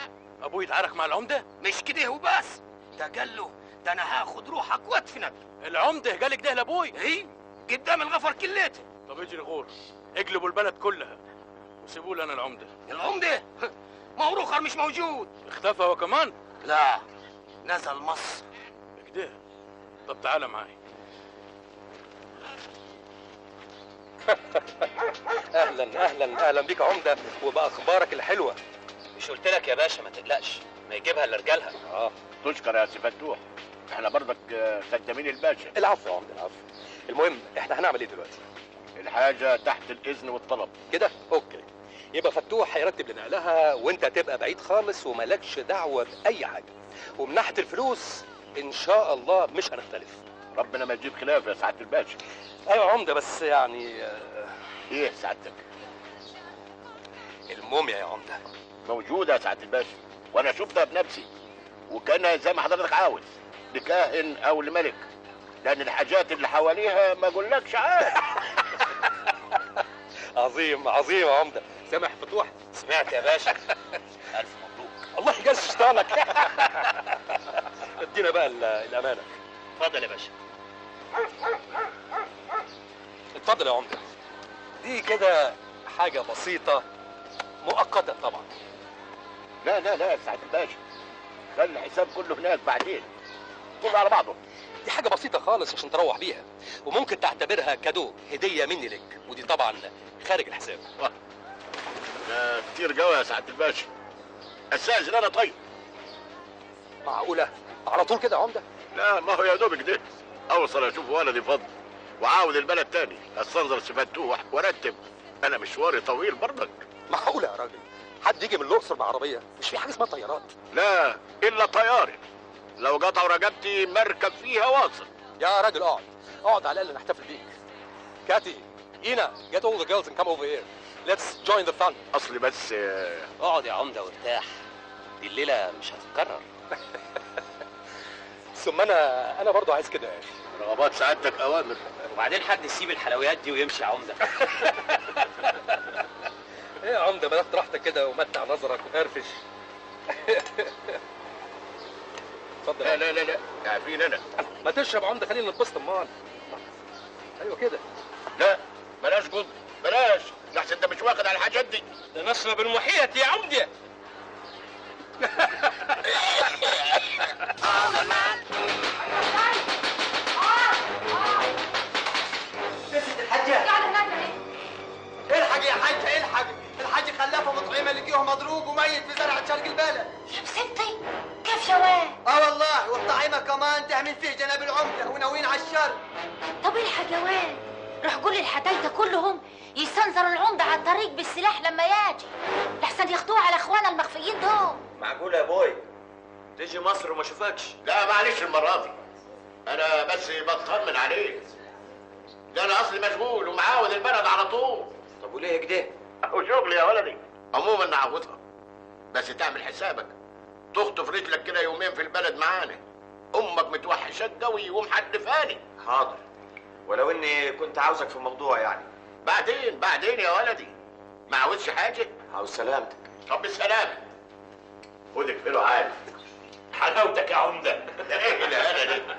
ابوي يتعارك مع العمدة؟ مش كده وبس، ده قال له ده انا هاخد روحك وادفنك. العمدة قالك ده لابوي؟ ايه قدام الغفر كليته. طب اجري غور، اقلبوا البلد كلها وسيبوا لي انا العمدة. العمدة؟ ما هو رخر مش موجود. اختفى هو كمان؟ لا نزل مصر. كده؟ طب تعالى معاي. اهلا اهلا اهلا بيك يا عمده وباخبارك الحلوه. مش قلت لك يا باشا ما تقلقش، ما يجيبها الا رجالها. تشكر يا سي فتوح، احنا برضك خدامين الباشا. العفو يا عمده العفو. المهم احنا هنعمل ايه دلوقتي؟ الحاجه تحت الاذن والطلب. كده اوكي، يبقى فتوح هيرتب لنقلها وانت هتبقى بعيد خالص ومالكش دعوه باي حاجه. ومن ناحيه الفلوس ان شاء الله مش هنختلف. ربنا ما يجيب خلاف يا سعاده الباشا. ايوه يا عمده بس يعني ايه سعادتك؟ الموميا يا عمده موجوده يا سعاده الباشا، وانا شفتها بنفسي وكان زي ما حضرتك عاوز لكاهن او لملك، لان الحاجات اللي حواليها ما اقولكش عاد. عظيم عظيم يا عمده. سامح فتوح؟ سمعت يا باشا. الف مبروك. الله يجازي شيطانك. ادينا بقى الامانه. اتفضل يا باشا. اتفضل يا عمده. دي كده حاجه بسيطه مؤقته طبعا. لا لا لا يا سعاده الباشا، خلي الحساب كله هناك بعدين، كله على بعضه. دي حاجه بسيطه خالص عشان تروح بيها، وممكن تعتبرها كادو هديه مني لك، ودي طبعا خارج الحساب. ده كتير قوي يا سعاده الباشا، استاذن انا طيب. معقوله على طول كده يا عمده؟ لا ما هو يا دوب كده اوصل اشوف ولدي فضل وعاود البلد تاني استنظر سفتوح وارتب. انا مشواري طويل برضك. معقوله يا راجل حد يجي من الاقصر بعربيه؟ مش في حاجه اسمها طيارات؟ لا الا طياري، لو قطعوا رقبتي مركب فيها واصل. يا راجل اقعد اقعد على الاقل نحتفل بيك. كاتي اينا get all the girls and come over here. Let's join the fun. اصلي بس اقعد يا عمده وارتاح، دي الليله مش هتتكرر. ثم انا برضه عايز كده يا اخي. رغبات سعادتك اوامر. وبعدين حد يسيب الحلويات دي ويمشي يا عمده؟ ايه يا عمده ما تاخد راحتك كده ومتع نظرك وفرفش. اتفضل. لا لا لا لا عارفين انا. ما تشرب عمده خلينا نتبسط امال. ايوه كده. لا بلاش جد بلاش، لحسن انت مش واخد على الحاجات دي. ده نشرب المحيط يا عمده. بنت الحاجة الحق يا حاجة الحق، الحاج خلافه مطعمة لقيوه مضروب وميت في زرعة شرق البلد. يا بستي كيف جواد؟ والله والطعيمة كمان تهمل فيه جناب العمدة وناويين على الشر. طب الحق جواد، روح قول للحدايدة كلهم يستنزروا العمدة على الطريق بالسلاح لما يجي، لحسن ياخدوه على اخوانا المخفيين دول. معقول يا ابوي تيجي مصر وما اشوفكش؟ لا معلش المرة دي انا بس بطمن عليك، ده انا اصلي مشغول ومعاود البلد على طول. طب وليه كده؟ وشغلي يا ولدي. عموما نعوضها، بس تعمل حسابك تخطف رجلك كده يومين في البلد معانا، امك متوحشاك قوي ومحدفاني. حاضر، ولو اني كنت عاوزك في موضوع يعني. بعدين يا ولدي، ما عاوزش حاجه. عاوز سلامتك. طب بالسلامه. خد اقفله عادي. حلاوتك يا عمده. ده ايه الهنا ده؟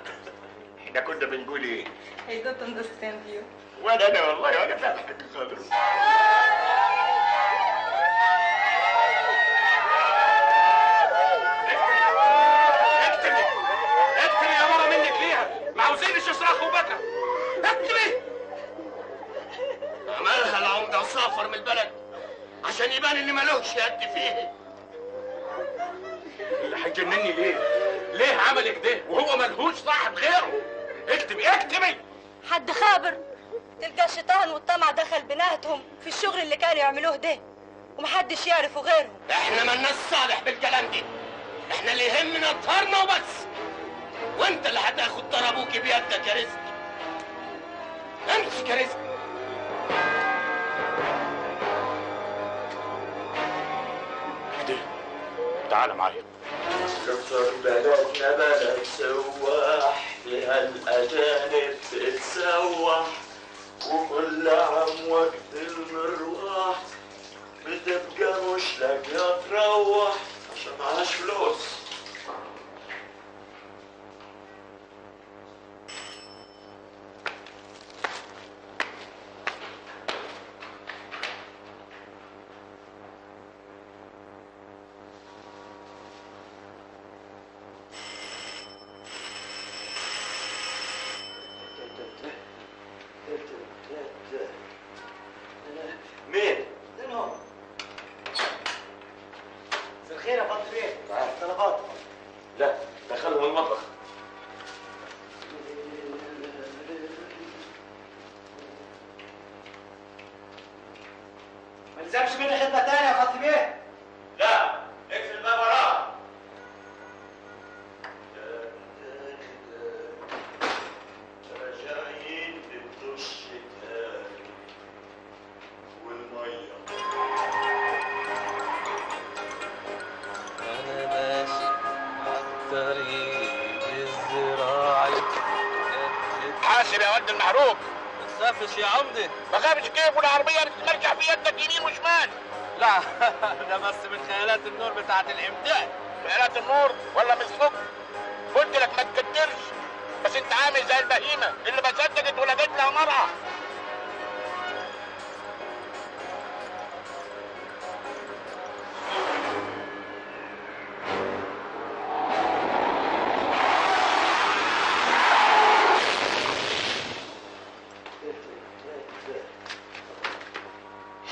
احنا كنا بنقول ايه؟ I don't understand you. ولا انا والله ولا فاهم حاجه خالص. اكتبي يا ماما منك ليها، ما عاوزينش يصرخوا وبكى. اكتبي. عملها العمده وسافر من البلد عشان يبان ان مالوش يد فيه. اللي هيجنني ليه؟ ليه عمل كده وهو ملهوش صاحب غيره؟ اكتبي. حد خابر تلقى الشيطان والطمع دخل بيناتهم في الشغل اللي كانوا يعملوه ده ومحدش يعرفه غيرهم. احنا مالناش صالح بالكلام ده، احنا اللي يهمنا طهرنا وبس. وانت اللي هتاخد طار ابوكي بيدك يا رزق. امسك يا رزق. كده تعال معايا. سفر بلدنا بلد سواح فيها الأجانب تتسوح، وكل عام وقت المروح بتبقى مش لاقية تروح عشان معهاش فلوس. مين؟ منهم. مساء الخير يا فضل بيه. طلبات. لا دخلهم المطبخ. ما يلزمش مني خدمة تانية يا فضل بيه. لا اقفل الباب وراه. راجعين بالدش تاني والمية. أنا ماشي عالطريق الزراعي. حاسب يا ولد المحروق. ما تخافش يا عمدة. ما خافش كيف والعربيه بتتمرجح في يدك يمين وشمال. لا ده بس من خيالات النور بتاعت الإمداد. خيالات النور ولا من الصبح؟ قلت لك ما تكترش، بس انت عامل زي البهيمه اللي ما صدقت ولدت لها مرأة.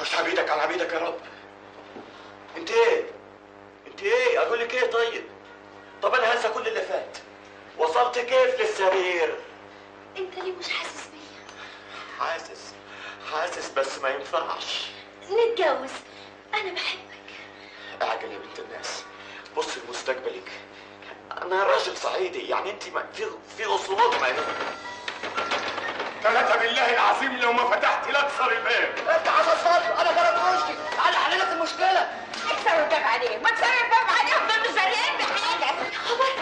حط عبيدك على عبيدك يا رب. انت ايه؟ انت ايه؟ اقول لك ايه طيب؟ طب انا هنسى كل اللي فات. وصلت كيف للسرير؟ انت ليه مش حاسس بيا؟ حاسس بس ما ينفعش. نتجوز، انا بحبك. اعجل يا بنت الناس، بص لمستقبلك. انا راجل صعيدي، يعني انت ما في اصولات ما ثلاثة بالله العظيم لو ما فتحت لاكسر الباب. انت عصفر انا جرب رشدي. تعالى حللت المشكلة. اكسروا الباب عليه، ما تكسروا الباب عليه، دول مش زرقين بحاجة. خبر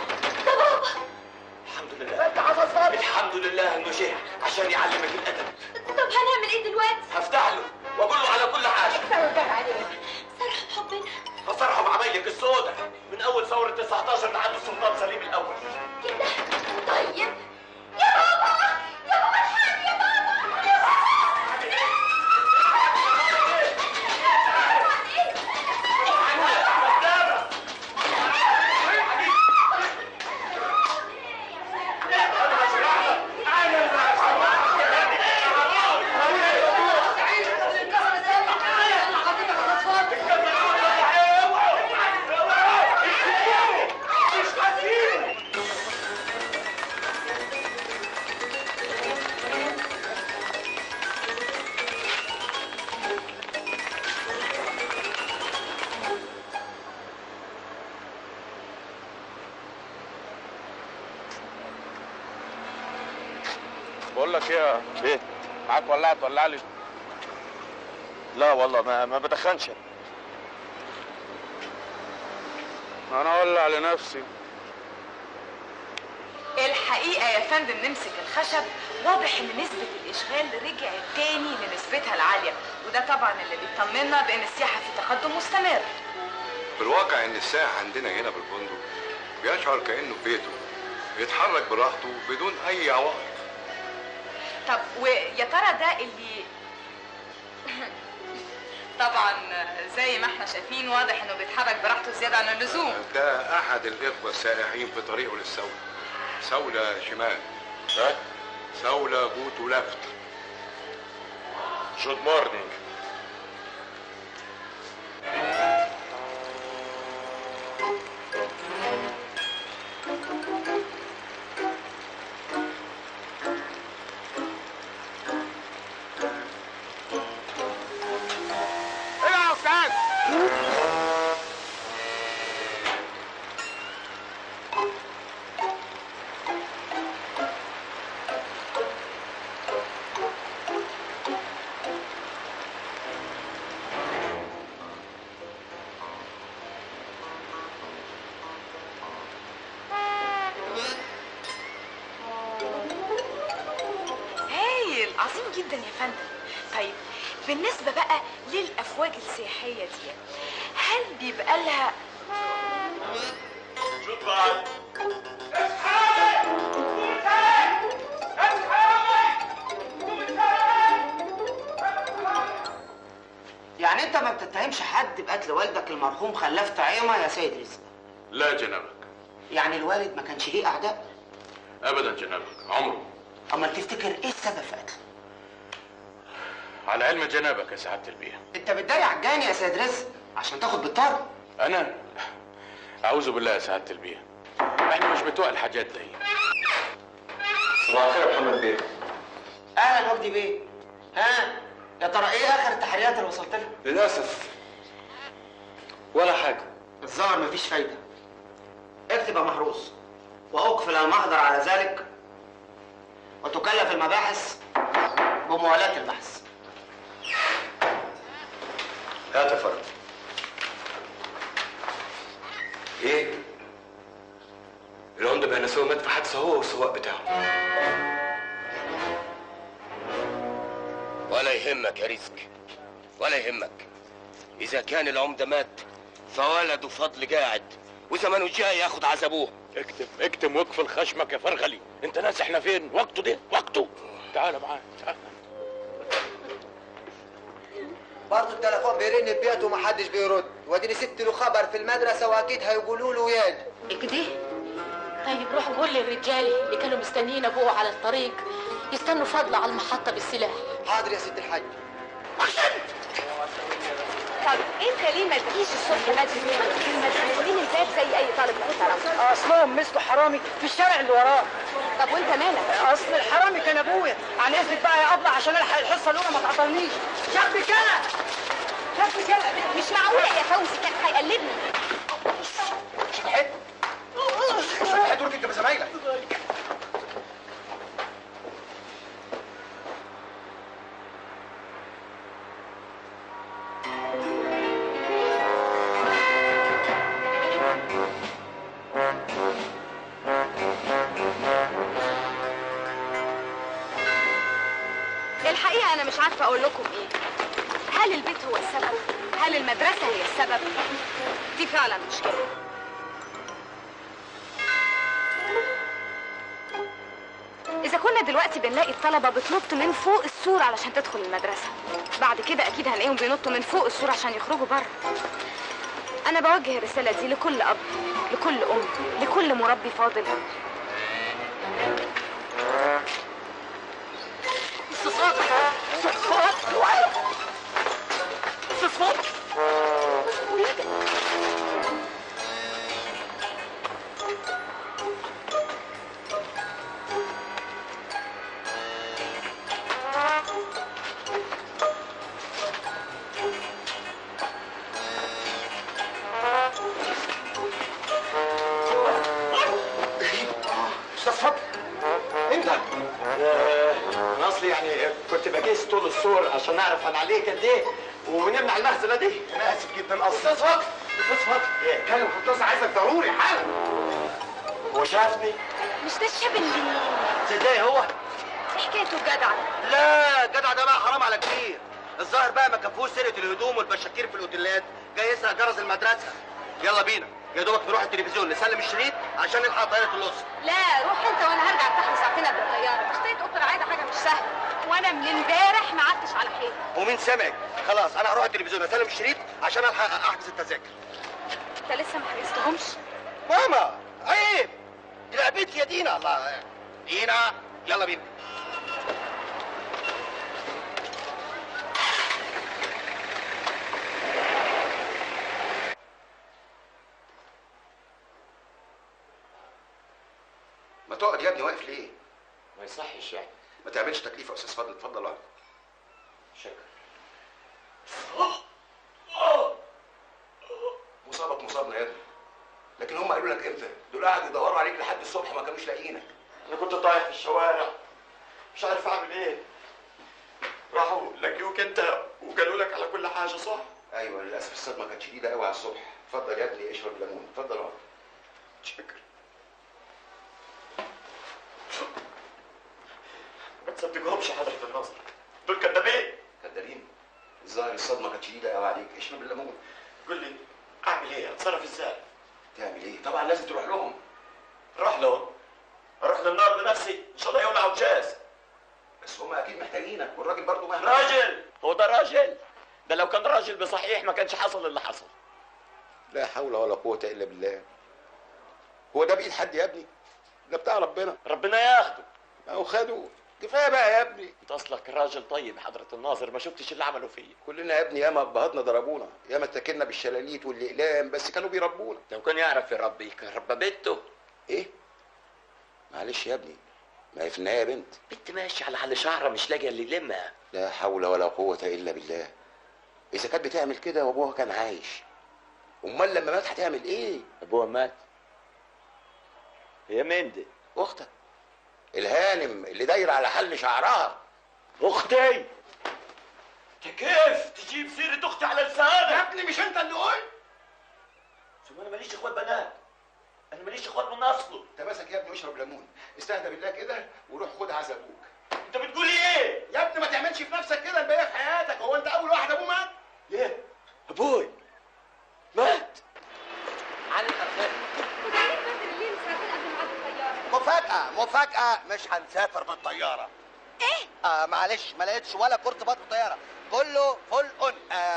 ده بابا. الحمد لله. انت عصفر. الحمد لله انه جه عشان يعلمك الادب. طب هنعمل ايه دلوقتي؟ هفتح له واقول له على كل حاجه. اكسروا الباب عليه. فرحوا بحبنا. هفرحوا بعمايلك السوداء من اول ثوره 19 لحد السلطان سليم الاول. كده طيب. يا بابا يا بابا الحقني يا بابا يا بقول لك ايه؟ ايه؟ معاك ولاعه تولع لي؟ لا والله ما بدخنش. انا اولع لنفسي. الحقيقة يا فندم نمسك الخشب، واضح ان نسبة الاشغال رجعت تاني لنسبتها العالية، وده طبعا اللي بيطمنا بان السياحة في تقدم مستمر. بالواقع ان السائح عندنا هنا في الفندق بيشعر كأنه في بيته، بيتحرك براحته بدون أي عوائق. طب ويا ترى ده اللي طبعا زي ما احنا شايفين واضح انه بيتحرك براحته زياده عن اللزوم. ده أحد الإخوة السائحين في طريقه للسولة. سولة شمال. ها؟ سولة جو تو ليفت. جود مورنينج. عظيم جدا يا فندم. طيب بالنسبة بقى للأفواج السياحية دي، هل بيبقى لها يعني انت ما بتتهمش حد بقتل والدك المرحوم خلاف طعيمة يا سيد رزق؟ لا جنابك. يعني الوالد ما كانش ليه أعداء؟ أبدا جنابك، عمره. أما تفتكر إيه السبب في قتله؟ على علم جنابك يا سعادة البيه. أنت بتداري على الجاني يا سيد رزق عشان تاخد بالطار؟ أنا؟ أعوذ بالله يا سعادة البيه. إحنا مش بتوع الحاجات دي. صباح الخير يا محمد بيه. أهلا وجدي بيه. ها؟ يا ترى إيه آخر التحريات اللي وصلت لها؟ للأسف ولا حاجة. الظاهر مفيش فايدة. اكتب يا محروس وأقفل المحضر على ذلك، وتكلف المباحث بموالاة البحث. هات يا فرد. ايه؟ العمدة بهنسوه مات في حادثة هو والسواق بتاعه. ولا يهمك يا رزق، ولا يهمك. إذا كان العمدة مات فولده فضل قاعد وزمانه جاي ياخد عذابوه. اكتم واقفل خشمك يا فرغلي. انت ناس احنا فين؟ وقته ده وقته. تعال معايا تعال. برضه التليفون بيرن في بيته ومحدش بيرد، واديني سبت له خبر في المدرسه واكيد هيقولوا له ياجي. كده؟ طيب روح قول للرجاله اللي كانوا مستنيين ابوه على الطريق يستنوا فضل على المحطه بالسلاح. حاضر يا ست الحاج. طب انت ليه ما تجيش الصبح بدري في المدرسه من الباب زي اي طالب محترم؟ اصلهم مسكوا حرامي في الشارع اللي وراه. طب وانت مالك؟ اصل الحرامي كان ابويا. عن اذنك بقى يا ابله عشان الحق الحصه الاولى ما تعطلنيش. شاب كده شاب كده. مش معقوله يا فوزي كان هيقلبني. شبحت شبحت دورك انت بزمايلك. الحقيقة أنا مش عارفة أقول لكم إيه. هل البيت هو السبب؟ هل المدرسة هي السبب؟ دي فعلا مشكلة. إذا كنا دلوقتي بنلاقي الطلبة بتنط من فوق السور علشان تدخل المدرسة، بعد كده أكيد هنلاقيهم بينطوا من فوق السور عشان يخرجوا بره. أنا بوجه الرسالة دي لكل أب، لكل أم، لكل مربي فاضل. انا اصلي يعني كنت بقيس طول السور عشان نعرف هن عليه قد ايه ونمنع المهزله دي. انا اسف جدا اصلا. استاذ فضل استاذ فضل كلم خطاس عايزك ضروري حالا. هو شافني؟ مش ده الشاب اللي تصدقي هو؟ إيه حكايته جدع؟ لا جدع ده بقى حرام على كتير. الظاهر بقى ما كفوش سرقه الهدوم والبشاكير في الاوتيلات، جاي يسرق جرس المدرسه. يلا بينا يا دوبك نروح التلفزيون نسلم الشريط عشان نلحق طياره القدس. لا روح انت وانا هرجع افتح لي ساعتين قبل الطياره. تخطيط اوضه العاده حاجه مش سهله، وانا من امبارح ما عدتش على خير. ومين سمعك؟ خلاص انا هروح التلفزيون اسلم الشريط عشان الحق احجز التذاكر. انت لسه ما حجزتهمش؟ ماما عيب، دي لعبتي يا دينا. الله دينا يلا بينا. ما تقعد يا ابني، واقف ليه؟ ما يصحش يعني. ما تعملش تكليف يا استاذ فضل، اتفضل اقعد. شكرا. مصابك مصابنا يا ابني، لكن هم قالوا لك امتى؟ دول قعدوا يدوروا عليك لحد الصبح ما كانوش لاقيينك. انا كنت طايح في الشوارع مش عارف اعمل ايه. راحوا لقيوك انت وقالوا لك على كل حاجه صح؟ ايوه للاسف الصدمه كانت شديده قوي على الصبح. اتفضل يا ابني اشرب ليمون، اتفضل اقعد. شكرا. ما تصدقهمش حضرة الناظر، دول كدابين. كدابين؟ الظاهر الصدمه كانت شديده قوي عليك، اشرب الليمون. قول لي اعمل ايه؟ اتصرف ازاي؟ تعمل ايه؟ طبعا لازم تروح لهم. اروح لهم؟ اروح للنار بنفسي؟ ان شاء الله يولعوا الجاز. بس هم اكيد محتاجينك، والراجل برضه مهما. راجل؟ هو ده راجل؟ ده لو كان راجل بصحيح ما كانش حصل اللي حصل. لا حول ولا قوه الا بالله. هو ده بايد حد يا ابني؟ ده بتاع ربنا. ربنا ياخده. او خده. كفايه بقى يا ابني. انت اصلك راجل طيب حضرة الناظر، ما شفتش اللي عملوا فيا. كلنا يا ابني ياما ابهاتنا ضربونا، ياما اتكلنا بالشلاليت والاقلام، بس كانوا بيربونا. لو كان يعرف يربي كان ربى بنته. ايه؟ معلش يا ابني، ما هي في النهايه بنت. بنت ماشي على حل شعرها مش لاقيه اللي يلمها. لا حول ولا قوه الا بالله. اذا كانت بتعمل كده وابوها كان عايش، امال لما مات هتعمل ايه؟ ابوها مات؟ هي مين دي؟ اختك الهانم اللي دايره على حل شعرها. اختي؟ انت كيف تجيب سيره اختي على لسانك؟ يا ابني مش انت اللي قلت؟ ثم انا ماليش اخوات بنات، انا ماليش اخوات من اصله. انت ماسك يا ابني واشرب ليمون، استهدى بالله كده وروح خد عزا ابوك. انت بتقول ايه؟ يا ابني ما تعملش في نفسك كده الباقي في حياتك، هو انت اول واحد ابوه مات؟ ايه؟ ابوي مات؟ على الارض. وبعدين بدري ليه ساعتين قبل ميعاد الطياره؟ مفاجأة مش هنسافر بالطيارة. ايه؟ معلش ما لقيتش ولا كرة بطل طيارة، كله فول اون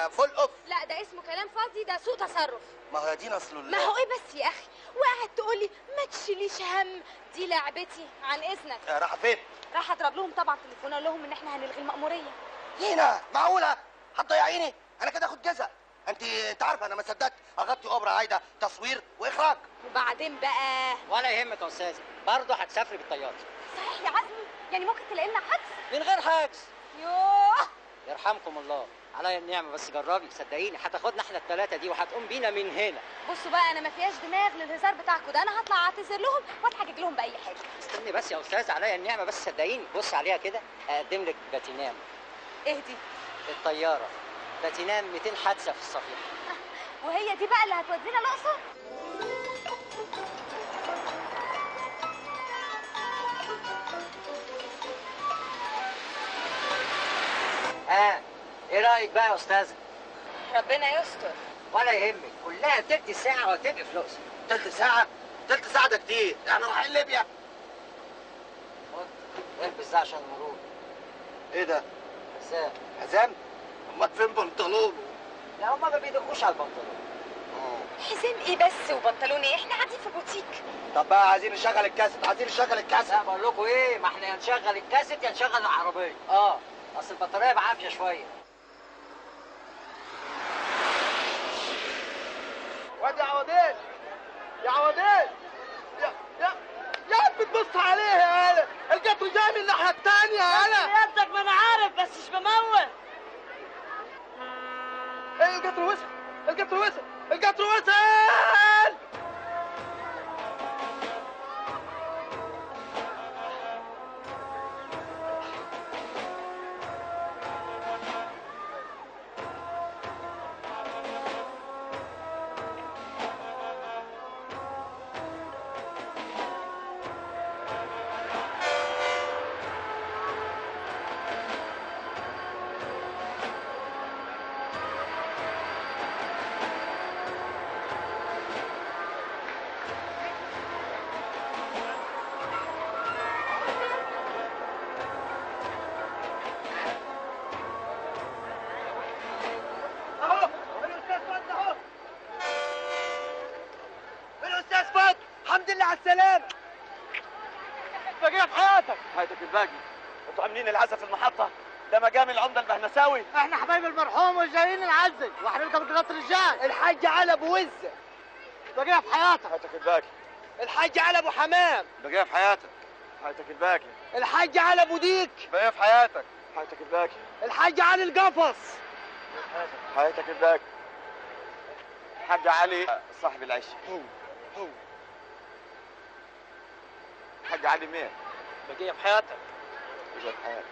فول اوف. لا ده اسمه كلام فاضي، ده سوء تصرف. ما هو دي نصل الله. ما هو ايه بس يا اخي؟ وقاعد تقول لي ما تشيليش هم، دي لعبتي، عن اذنك. راح فين؟ راح اضرب لهم طبعا تليفون اقول لهم ان احنا هنلغي المأمورية. هنا معقولة؟ هتضيعيني؟ انا كده اخد جزء. انت عارفة انا ما صدقت اغطي اوبرا عايدة تصوير واخراج. وبعدين بقى ولا يهمك يا استاذه، برضه هتسافري بالطياره. صحيح يا عزمي؟ يعني ممكن تلاقي لنا حجز من غير حجز. يوه يرحمكم الله، عليا النعمه، بس جربي صدقيني هتاخدنا احنا الثلاثه دي وهتقوم بينا من هنا. بصوا بقى انا ما فيهاش دماغ للهزار بتاعكم ده، انا هطلع اعتذر لهم واتحجج لهم باي حاجه. استني بس يا استاذ، عليا النعمه، بس صدقيني بص عليها كده اقدم لك باتينام. ايه دي؟ الطياره باتينام 200 حادثه في الصفيح. وهي دي بقى اللي هتودينا الاقصر؟ ايه رايك بقى يا استاذه؟ ربنا يستر. ولا يهمك، كلها تلت ساعه وهتبقي في الاقصر. تلت ساعة؟ تلت ساعة ده كتير، احنا رايحين ليبيا. البس ده عشان المرور. ايه ده؟ حزام. حزام؟ امال فين بنطلونه؟ لا هما ما بيدقوش على البنطلون. حزام ايه بس وبنطلون ايه؟ احنا قاعدين في بوتيك. طب بقى عايزين نشغل الكاسيت، عايزين نشغل الكاسيت. لا بقول لكم ايه، ما احنا يا نشغل الكاسيت يا نشغل العربيه. اصل البطاريه بعافيه شويه. وادي يا عوضين، يا عوضين، يا بتبص عليه يا هلا، القطر جاي من الناحيه الثانيه يا هلا. يدك ما انا عارف بس مش بموت. ايه القطر وصل، القطر وصل، القطر وصل. مع السلامه. بقيه في حياتك. حياتك الباقي. انتوا عاملين العزا في المحطه؟ ده مقام العمده البهنساوي. احنا حبايب المرحوم وجايين نعزي وهنركب القطر الجاي. الحاج علي ابو وزه. بقيه في حياتك. حياتك الباقي. الحاج علي ابو حمام. بقيه في حياتك. حياتك الباقي. الحاج علي ابو ديك. بقيه في حياتك. حياتك الباقي. الحاج علي القفص. حياتك الباقي. الحاج علي صاحب العش. هو الحاج علي مين؟ بقيه في حياتك. بقيه في حياتك.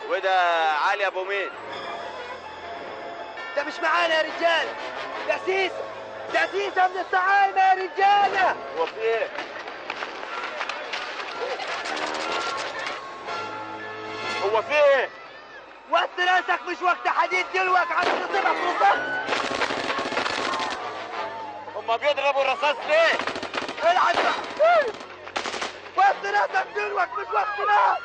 وده علي ابو مين؟ ده مش معانا يا رجاله. ده سيسه. ده سيسه من الصعايده يا رجاله. هو في ايه؟ هو في ايه؟ وقت راسك مش وقت حديد دلوك عشان تصيبك رصاص. هما بيضربوا الرصاص ليه؟ العب وقت راسك دلوك مش وقت نار.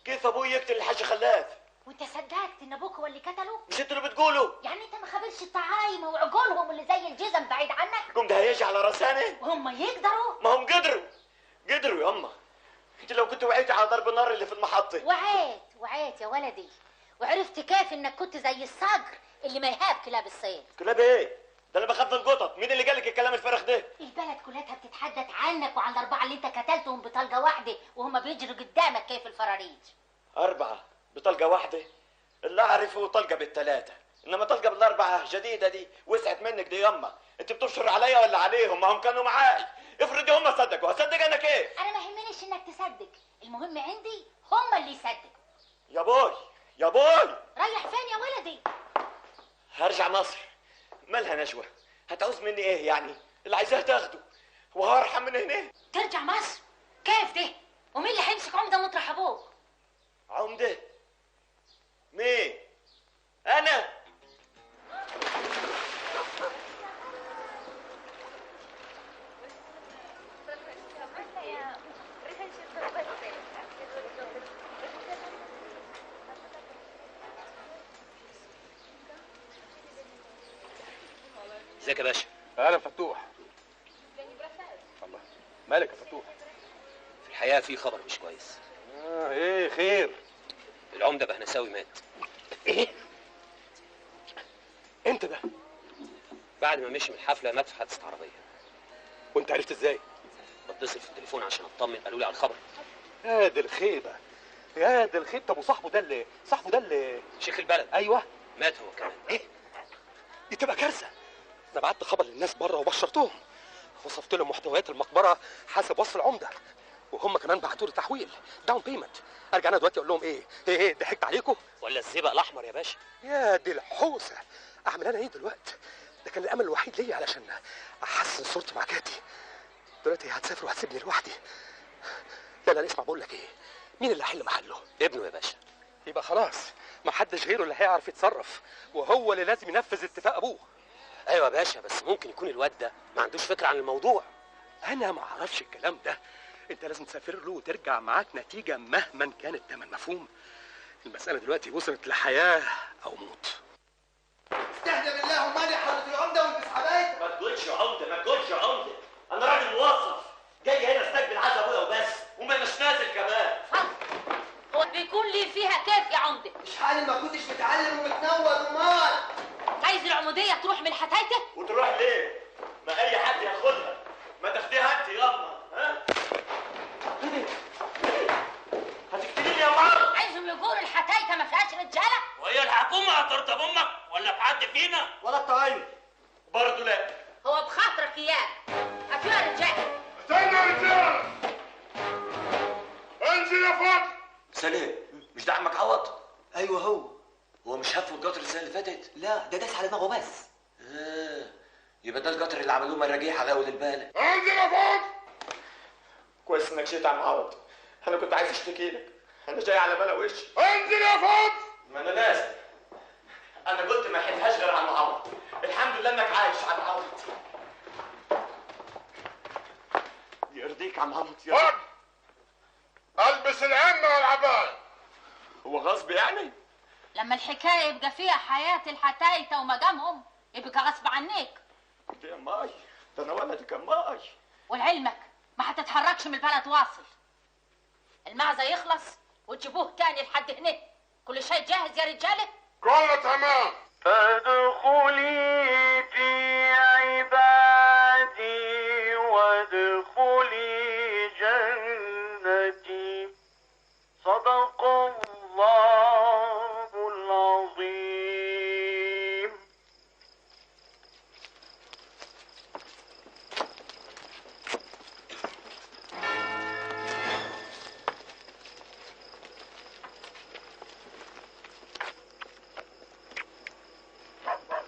كيف ابوي يقتل الحاج خلاف؟ وانت صدقت ان ابوك هو اللي قتله؟ مش انتوا اللي بتقولوا؟ يعني انت ما خبرش الطعايمه وعقولهم اللي زي الجزم بعيد عنك؟ قوم ده هيجي على رساني؟ وهم يقدروا؟ ما هم قدروا ياما. انت لو كنت وعيتي على ضرب النار اللي في المحطه. وعيت يا ولدي، وعرفت كيف انك كنت زي الصقر اللي ما يهاب كلاب الصيد. كلاب ايه؟ ده انا بخاف من القطط. مين اللي قالك الكلام الفارغ ده؟ البلد كلها بتتحدث عنك وعن الاربعه اللي انت قتلتهم بطلقه واحده وهم بيجروا قدامك كيف الفراريج. 4 بطلقه واحده؟ اللي اعرفه طلقه بالثلاثه، انما طلقه بالاربعه جديده دي وسعت منك دي ياما. انت بتبشر عليا ولا عليهم؟ ما هم كانوا معاي. افرضي هم صدقوا، هصدق انا كيف؟ انا ما يهمنيش انك تصدق، المهم عندي هم اللي يصدقوا. يا بوي رايح فين يا ولدي؟ هرجع مصر. مالها نجوى؟ هتعوز مني ايه يعني؟ اللي عايزاه تاخده وهرحم من هنا. ترجع مصر؟ كيف ده؟ ومين اللي هيمسك عمده مطرح ابوك؟ عمده؟ مين؟ انا؟ ازيك يا باشا؟ اهلا فتوح. الله، مالك يا فتوح؟ في الحقيقه في خبر مش كويس. ايه خير؟ العمده بهنساوي مات. ايه؟ امتى ده؟ بعد ما مشي من الحفله مات في حادثه عربيه. وانت عرفت ازاي؟ بتصل في التليفون عشان اطمن، قالوا لي على الخبر. يا دي الخيبه، يا دي الخيبه. طب وصاحبه ده اللي شيخ البلد. ايوه مات هو كمان. ايه؟ دي تبقى كارثه. انا بعت خبر للناس بره وبشرتهم، وصفت لهم محتويات المقبره حسب وصف العمده، وهم كمان بعتوا لي تحويل داون بيمنت. ارجع انا دلوقتي اقول لهم ايه ضحكت عليكم؟ ولا الزئبق الاحمر يا باشا؟ يا دي الحوسه. اعمل انا ايه دلوقتي؟ ده كان الامل الوحيد ليا علشان احسن صورتي مع كاتي. دلوقتي هتسافر وهتسيبني لوحدي. لا اسمع، بقول لك ايه، مين اللي هيحل محله؟ ابنه يا باشا. يبقى خلاص ما حدش غيره اللي هيعرف يتصرف، وهو اللي لازم ينفذ اتفاق ابوه. ايوه يا باشا، بس ممكن يكون الواد ده ما عندوش فكره عن الموضوع. انا ما اعرفش الكلام ده. انت لازم تسافر له وترجع معاك نتيجه مهما كان الثمن. مفهوم؟ المساله دلوقتي وصلت لحياه او موت. استهدى بالله ومالي حضرة العمده والبس حبايبك. ما تقولش عمده. انا راجل موظف جاي هنا استقبل عزا ابويا وبس، وما مش نازل كمان. هو بيكون لي فيها كيف يا عمده؟ مش حالي ما كنتش متعلم ومتنور ومال. عايز العموديه تروح من حتايته؟ وتروح ليه؟ ما اي حد ياخدها. ما تاخديها انت ياما. ها؟ هتقتليني يا ماما؟ عايزهم يقولوا الحتايته ما فيهاش رجاله؟ وهي الحكومه هترضى بامك ولا بحد فينا؟ ولا الطعيم برضه لا. هو بخاطرك اياه. هاتوا يا رجاله. استنى يا رجاله. انزل يا فضل. سلام، مش ده عمك عوض؟ ايوه هو مش هف القطر السنه اللي فاتت؟ لا ده داس على دماغه بس. يبقى ده القطر اللي عملوه مراجيح على اول البالة. انزل يا فضل. كويس انك جيت يا عم عوض. انا كنت عايز اشتكي لك. انا جاي على بلا وشي. انزل يا فضل. ما انا نازل. انا قلت ما احبهاش غير عم عوض. الحمد لله انك عايش عم عوض. يرضيك عم عوض يا خد البس العمه والعبايه. هو غصب يعني؟ لما الحكايه يبقى فيها حياه الحتايته ومقامهم يبقى غصب عنك. يا ماي ده انا ولدك يا ماي. ولعلمك ما هتتحركش من البلد واصل. المعزه يخلص وتجيبوه تاني لحد هنا. كل شيء جاهز يا رجاله؟ كله تمام. فادخلي في عبادي وادخلي جنتي. صدق الله العظيم.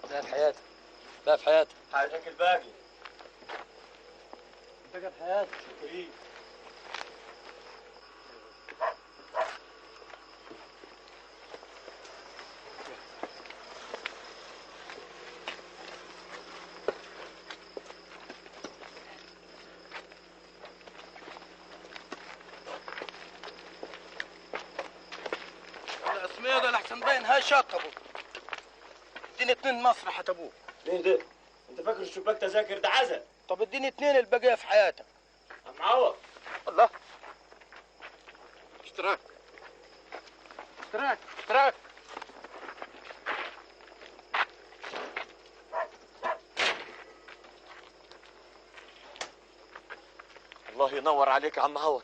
لا في حياتي، لا في حياتي. حاجك الباقي. بقى في حياتي. شكري. الاسميه ده الاحسن باين هاي شطبوا. اديني 2 مصر حتبوه. ليه ده؟ انت فاكر الشباك تذاكر ده عزل؟ طب اديني 2 البقيه في حياتك. معوض. الله. اشتراك. اشتراك اشتراك. الله ينور عليك يا عم عوض.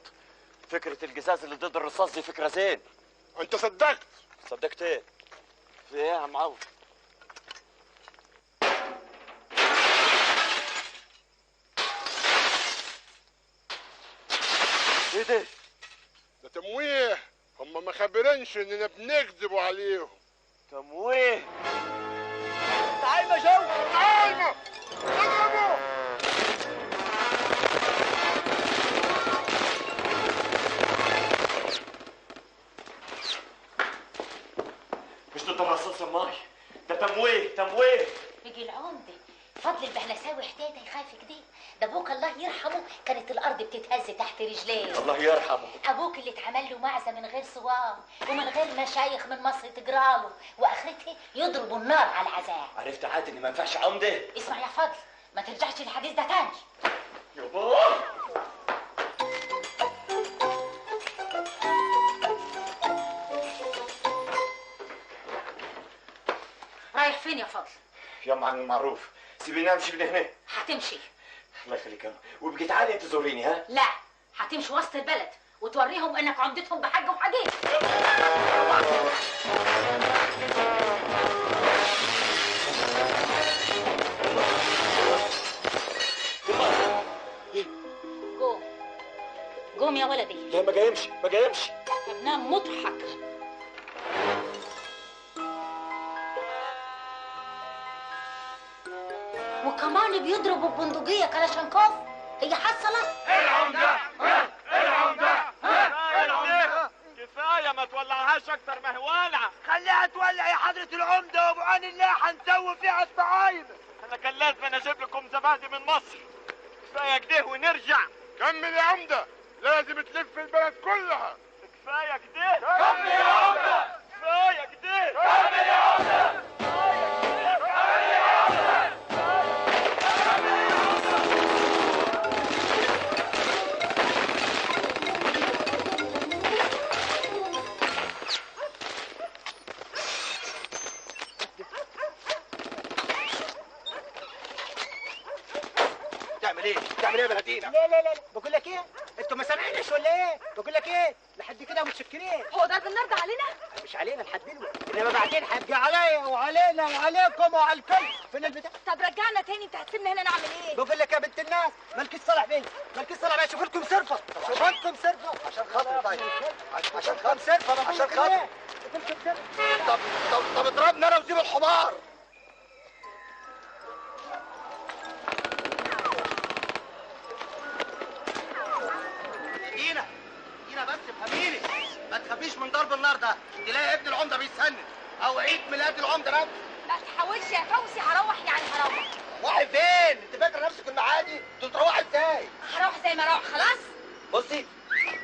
فكرة الجزاز اللي ضد الرصاص دي فكرة زين. انت صدقت. صدقت ايه؟ في ايه يا عم عوض؟ ايه ده؟ ده تمويه. هم ما خبرنش اننا بنكذبوا عليهم. تمويه؟ تعالى جو. تعالى. اضربوا. مش ضد الرصاص يا ماي، ده تمويه تمويه. بيجي العمده فضل البهلساوي حداده يخاف كده. ده ابوك الله يرحمه كانت الارض بتتهز تحت رجليه. الله يرحمه. ابوك اللي اتعمل له معزه من غير صوام ومن غير مشايخ من مصر تجراله واخرتها يضربوا النار على العذاب. عرفت عاد اني ما ينفعش عمده. اسمع يا فضل ما ترجعش الحديث ده تاني. يابا رايح فين يا فضل؟ يا معلم معروف، سيبيني امشي من هنا. هتمشي. الله يخليك يا وابقي تعالي انت زوريني. ها؟ لا هتمشي وسط البلد وتوريهم انك عمدتهم بحق وحقيقي. قوم قوم يا ولدي. لا ما جايمش ما جايمش. طب نام مضحك. وكمان بيضربوا ببندقية كلاشنكوف. هي حصلت؟ العمدة العمدة العمدة. كفاية ما تولعهاش أكتر ما هي والعة. خليها تولع يا حضرة العمدة وبعون الله هنسوي فيها الصعايب. أنا كان لازم أنا أجيب لكم زبادي من مصر. كفاية كده ونرجع. كمل يا عمدة، لازم تلف البلد كلها. كفاية كده. كمل يا عمدة. كفاية كده. كمل يا عمدة. تعمل ايه؟ تعمل ايه يا بلدينا؟ لا لا لا بقول لك ايه؟ انتوا ما سامعينش ولا ايه؟ بقول لك ايه؟ لحد كده متشكرين. هو ضرب النار ده علينا؟ مش علينا لحد دلوقتي، انما بعدين هيبقى عليا وعلينا وعليكم وعلى الكل. فين البتاع؟ طب رجعنا تاني، انت هتسيبنا هنا نعمل ايه؟ بقول لك يا بنت الناس مالكيش صالح بيا، مالكيش صالح بيا. شوفوا لكم صرفه، شوفوا لكم صرفه عشان خاطر. طيب عشان خاطر صرفه، عشان خاطر. طب اضربنا انا وسيب الحمار. دينا دينا بس افهميني، ما تخافيش من ضرب النار ده. تلاقي ابن العمده بيتسند او عيد ميلاد العمده نفسه. ما تحاولش يا فوزي، هروح يعني هروح. روحي فين؟ انت فاكره نفسك المعادي؟ انتوا تروحي ازاي؟ هروح زي ما اروح خلاص. بصي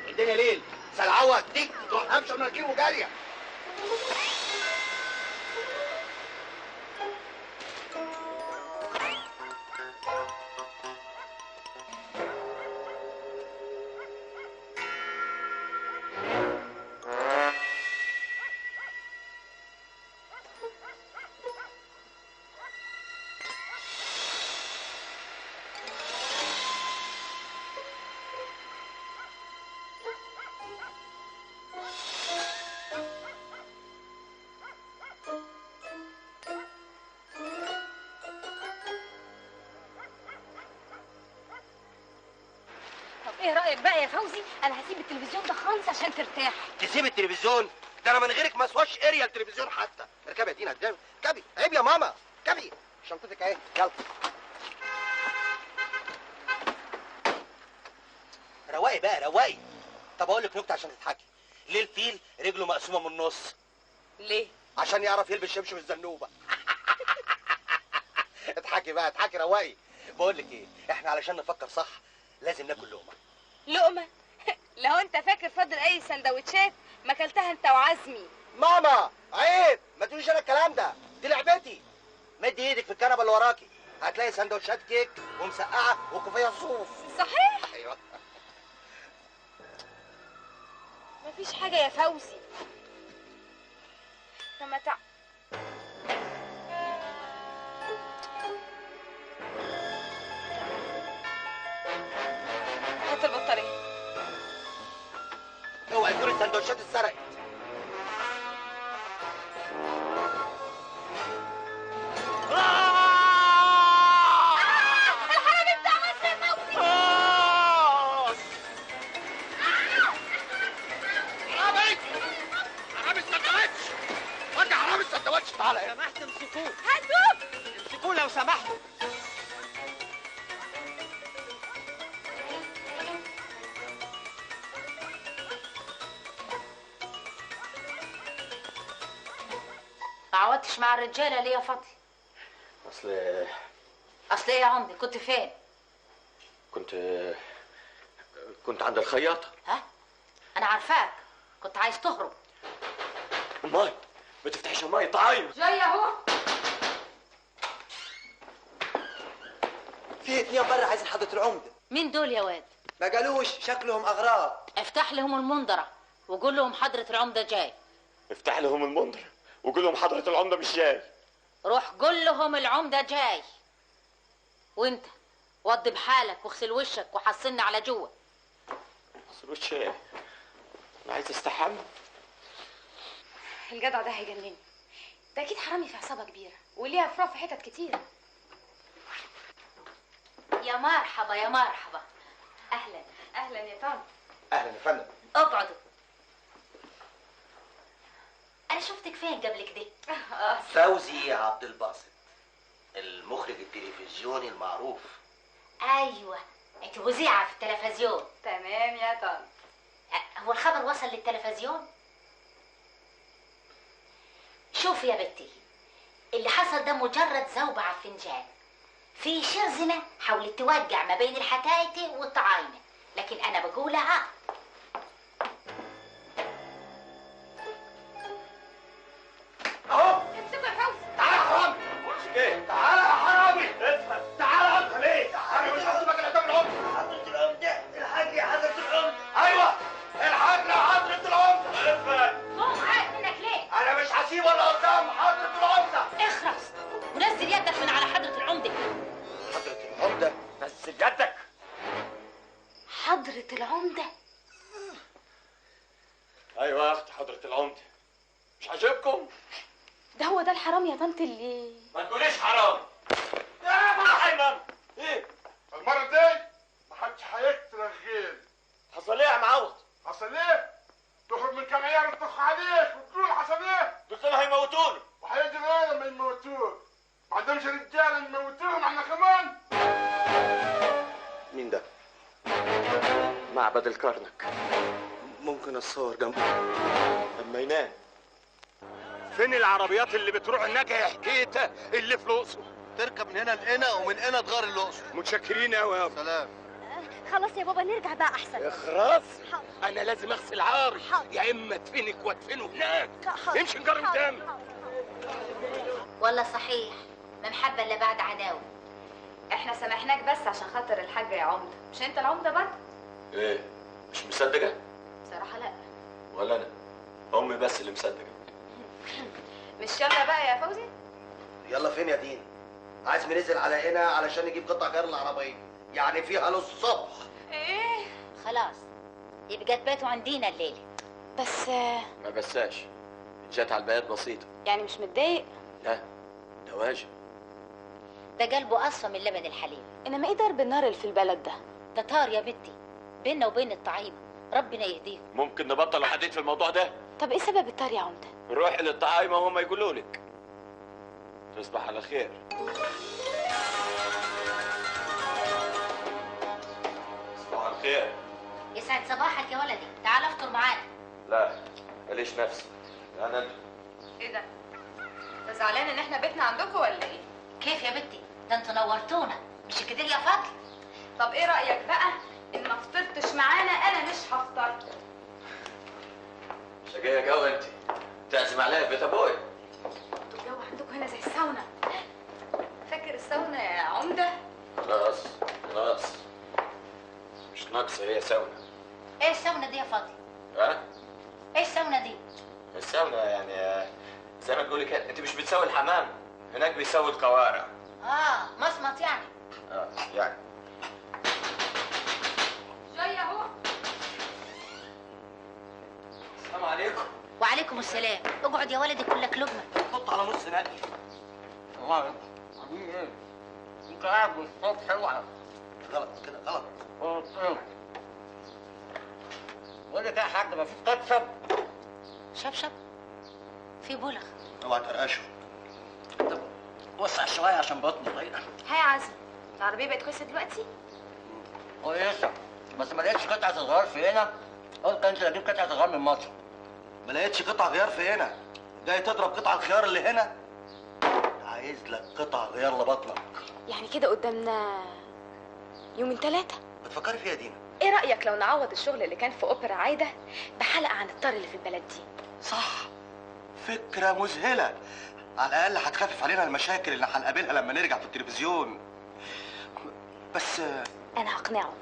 الدنيا ليل، سلعوه تيك تروح همشه مناكير وجاريه. ايه رايك بقى يا فوزي؟ انا هسيب التلفزيون ده خالص عشان ترتاح. تسيب التلفزيون؟ ده انا من غيرك ما اسواش اريا التلفزيون حتى. اركبي يا دينا قدامي، اركبي. عيب يا ماما، اركبي. شنطتك اهي، يلا. رواقي بقى رواقي. طب اقول لك نكته عشان تضحكي. ليه الفيل رجله مقسومه من النص؟ ليه؟ عشان يعرف يلبس شبشب الزنوبه. اضحكي بقى، اضحكي رواقي. بقول لك ايه، احنا علشان نفكر صح لازم ناكل لقمه. لقمه؟ لو انت فاكر فاضل اي سندوتشات ما اكلتها انت وعزمي. ماما عيب، ما تقوليش انا الكلام ده، دي لعبتي. مدي ايدك في الكنبه اللي وراكي هتلاقي سندوتشات كيك ومسقعه وكوفيه صوف. صحيح؟ ايوه. مفيش حاجه يا فوزي. لما هات البطاريه. اوعي تكون السندوتشات اتسرقت. الحرامي بتاع مصر يا فوزي. حرامي! حرامي السندوتش! ودي حرامي السندوتش، تعالى هنا. سمحت امسكوه. هاتوه. امسكوه لو سمحتوا. ما عودتش مع الرجاله ليه يا فضل؟ اصل ايه يا عمدي؟ كنت فين؟ كنت عند الخياطة. ها؟ انا عارفاك، كنت عايز تهرب. الماي ما تفتحش الماي، طعايم. جاي اهو. في اتنين بره عايزين حضرة العمدة. مين دول يا واد؟ ما قالوش، شكلهم اغراب. افتح لهم المنظره وقول لهم حضره العمده جاي. افتح لهم المنظر وقول لهم حضرة العمدة مش جاي. روح قول لهم العمده جاي. وانت وضي بحالك واغسل وشك وحصلني على جوه. اغسل وشي ايه؟ انا عايز استحمى. الجدع ده هيجنني. ده اكيد حرامي في عصابه كبيره وليها فروع في حتت كتيره. يا مرحبا يا مرحبا. اهلا اهلا يا طنط. اهلا يا فندم. اقعدوا. انا شفتك فين قبل كده؟ فوزي عبد الباسط، المخرج التلفزيوني المعروف. ايوه، انت مذيعه في التلفزيون. تمام يا طنط. هو الخبر وصل للتلفزيون؟ شوفي يا بنتي، اللي حصل ده مجرد زوبعة على الفنجان. في شرذمة حاولت توقع ما بين الحكاية والطعاينة، لكن أنا بقولها. اهو. امسكوا يا فوزي. تعالى يا حرامي. ايه؟ تعالى يا حرامي. افهم. تعالى انت ليه؟ انا مش هسيبك الا قدام العمدة. حضرة العمدة، الحاج يا حضرة العمدة. ايوه، الحاج يا حضرة العمدة. افهم. قوم عارف منك ليه؟ انا مش هسيبه الا قدام حضرة العمدة. اخرس ونزل يدك من على حضرة العمدة. حضرة العمدة؟ نزل يدك. حضرة العمدة؟ ايوه يا اختي حضرة العمدة. مش عاجبكم؟ ده هو ده الحرامي يا طنط اللي ما تقوليش حرام. يا ابو ايمن. ايه؟ المرة دي محدش هيقتلك غير. حصل ايه يا معوض؟ حصل ايه؟ تخرج من كام عيال يطخوا عليك وتقول حصل ايه؟ قلت لهم هيموتوني. وهيجري ايه لما يموتوك؟ ما عندهمش رجاله نموتوهم احنا كمان؟ مين ده؟ معبد الكرنك. ممكن اتصور جنبه لما ينام. فين العربيات اللي بتروح هناك يا حكايتها اللي في الاقصر؟ تركب من هنا لهنا ومن هنا تغار الاقصر. متشكرين قوي يا سلام. خلاص يا بابا نرجع بقى احسن. اخرس. انا لازم اغسل عاري يا اما ادفنك وادفنه هناك. امشي نجرب قدامي. والله صحيح، ما محبه الا بعد عداوه. احنا سامحناك بس عشان خاطر الحاجه يا عمده، مش انت العمده برضه؟ ايه مش مصدقه؟ بصراحه لا. ولا انا، امي بس اللي مصدقه. مش يلا بقى يا فوزي؟ يلا فين يا دين؟ عزمي نزل على هنا علشان يجيب قطع غير العربيه، يعني فيها للصبح. ايه خلاص يبقى تباتوا عندينا الليله. بس ما بساش، جت على البيات بسيطه. يعني مش متضايق؟ لا ده واجب. ده قلبه اصفى من لبن الحليب. انما ايه ضرب النار اللي في البلد ده؟ ده طار يا بنتي بيننا وبين الطعيمه، ربنا يهديهم. ممكن نبطل حديث في الموضوع ده؟ طب ايه سبب الطار يا عمده؟ روحي للطعايمه وهم يقولوا لك. تصبح على خير. تصبح على خير. يسعد صباحك يا ولدي، تعال افطر معانا. لا ماليش نفس، انا ايه ده؟ انت زعلان ان احنا بيتنا عندكم ولا ايه؟ كيف يا بنتي؟ ده انتوا نورتونا، مش كده يا فضل؟ طب ايه رايك بقى ان ما فطرتش معانا؟ انا مش هفطر. شقيه قوي انت، تعزم عليا في بيت ابوي. انتوا الجو عندكم هنا زي الساونا. فاكر الساونا يا عمده؟ خلاص خلاص، مش ناقصه هي ساونا. ايه الساونا دي يا فضل؟ ها؟ ايه الساونا دي؟ الساونا يعني زي ما تقولي كده، انت مش بتسوي الحمام، هناك بيسوي القوارع. مصمت يعني. يعني جاي اهو. السلام عليكم. وعليكم السلام. اقعد يا ولدي كلك لقمه. حط على نص نقي. الله ايه؟ انت قاعد بالصبح اوعى. غلط كده غلط. بقول لك ايه يا حاج، ما فيش كاتشب؟ شبشب؟ في بلغ. اوعى ترقشه. طب وسع شويه عشان بطني ضيقه. ها يا عزمي، العربيه بقت كويسه دلوقتي؟ كويسه، بس ما لقيتش قطعه الغيار في هنا. قلت انزل اجيب قطعه الغيار من مصر. ما لقيتش قطع غيار في هنا. جاي تضرب قطع الخيار اللي هنا؟ عايز لك قطع غيار لبطنك. يعني كده قدامنا يومين 3. بتفكري فيها دينا؟ ايه رايك لو نعوض الشغل اللي كان في اوبرا عايده بحلقه عن الطار اللي في البلد دي؟ صح، فكره مذهله. على الاقل هتخفف علينا المشاكل اللي هنقابلها لما نرجع في التلفزيون. بس انا هقنعه.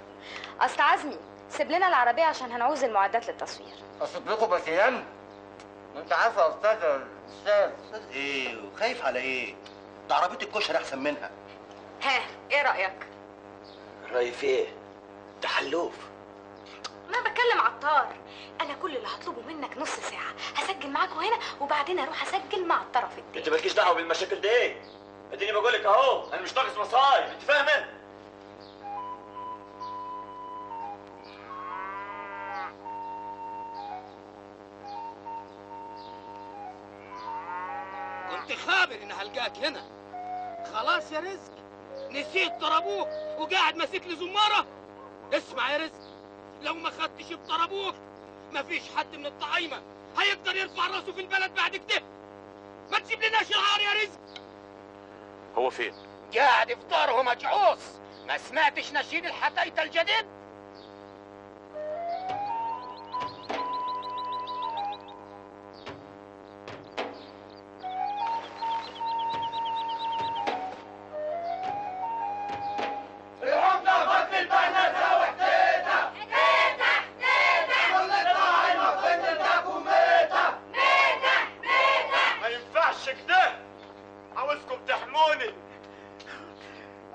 اصل عزمي سيب لنا العربيه عشان هنعوز المعدات للتصوير. اصب لكم بسيان؟ انت عارفه يا استاذ ايه وخايف على ايه؟ ده عربيه الكشري احسن منها. ها ايه رايك؟ رايي في ايه؟ ده حلوف. ما بتكلم على الطار. انا كل اللي هطلبه منك نص ساعه هسجل معاكوا هنا وبعدين اروح اسجل مع الطرف التاني. انت مالكيش دعوه بالمشاكل دي. ايه؟ اديني بقول لك اهو، انا مش ناقص مصايب، انت فاهمه؟ كنت خابر اني هلقاك هنا. خلاص يا رزق، نسيت ضربوك وقاعد ماسك لي زماره. اسمع يا رزق، لو ما خدتش بضربوك مفيش حد من الطعايمه هيقدر يرفع راسه في البلد بعد كده. ما تجيب لناش العار يا رزق. هو فين؟ قاعد في داره مجعوص. ما سمعتش نشيد الحتايته الجديد؟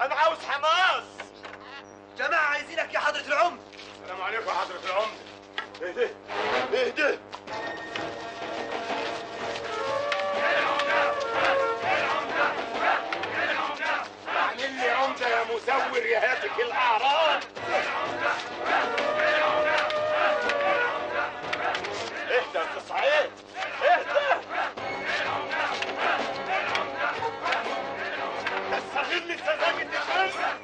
أنا عاوز حماس. جماعة عايزينك يا حضرة العمدة. السلام عليكم يا حضرة العمدة. اهدى اهدى. اعمل لي عمدة يا مزور يا هاتك الأعراض. اهدى يا تصعيد اهدى. استغل سذاجة الخلق.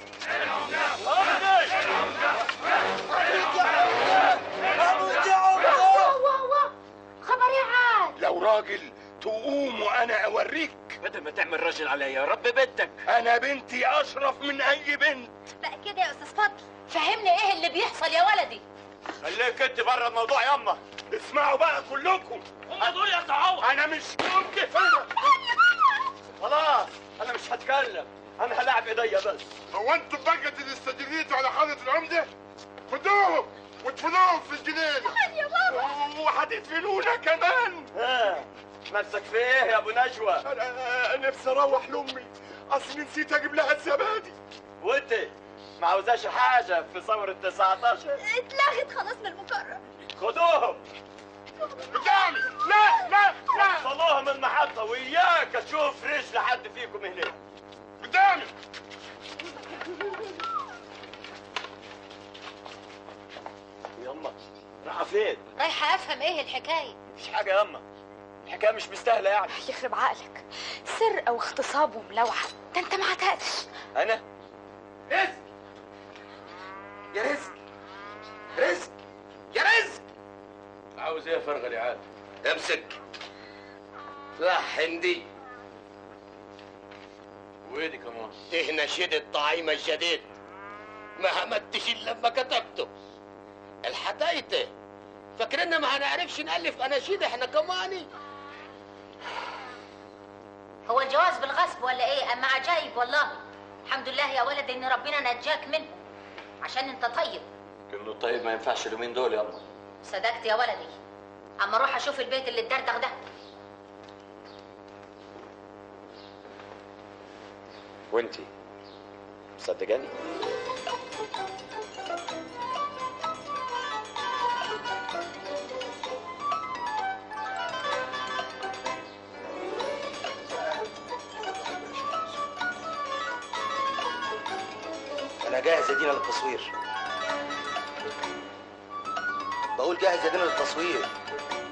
خبر يا عاد. لو راجل تقوم وانا اوريك بدل ما تعمل راجل عليا. يا رب بنتك، انا بنتي اشرف من اي بنت. بقى كده يا استاذ فضل، فهمني ايه اللي بيحصل يا ولدي. خليك انت بره الموضوع ياما. اسمعوا بقى كلكم، الموضوع يتعوض. انا مش ممكن خلاص انا مش هتكلم، انا هلعب ايديا بس. هو انتوا بقى اللي استجريتوا على حضرة العمدة؟ خدوهم وادفنوهم في الجنينة. يا بابا وهتدفنونا كمان. نفسك في ايه يا ابو نجوى؟ انا نفسي اروح لامي، اصل نسيت اجيب لها الزبادي. وانت ما عاوزاش حاجه في ثوره 19؟ اتلغت خلاص من المقرر. خدوهم قدامي. لا لا لا، وصلوهم المحطه وياك تشوف رجل حد فيكم هنا قدامي. يما رايحه فين؟ رايحه افهم ايه الحكايه. مفيش حاجه يما، الحكايه مش مستاهله يعني. يخرب عقلك، سرقه واغتصاب وملوعه، ده انت ما عتقتش. انا رزق يا رزق، رزق يا رزق. عاوز ايه يا فرغلي عاد؟ امسك لحن دي وايه دي كمان؟ ده نشيد الطعيمة الجديد، ما همتش الا لما كتبته. الحدايته فاكرنا ما هنعرفش نألف اناشيد احنا كمان. هو الجواز بالغصب ولا ايه؟ اما عجايب والله. الحمد لله يا ولد ان ربنا نجاك منه عشان انت طيب. كله طيب ما ينفعش اليومين دول يما. صدقت يا ولدي. اما اروح اشوف البيت اللي اتدردغ ده. وانتي مصدقاني؟ انا جاهز يا دينا للتصوير. بقول جاهز يا دينا للتصوير.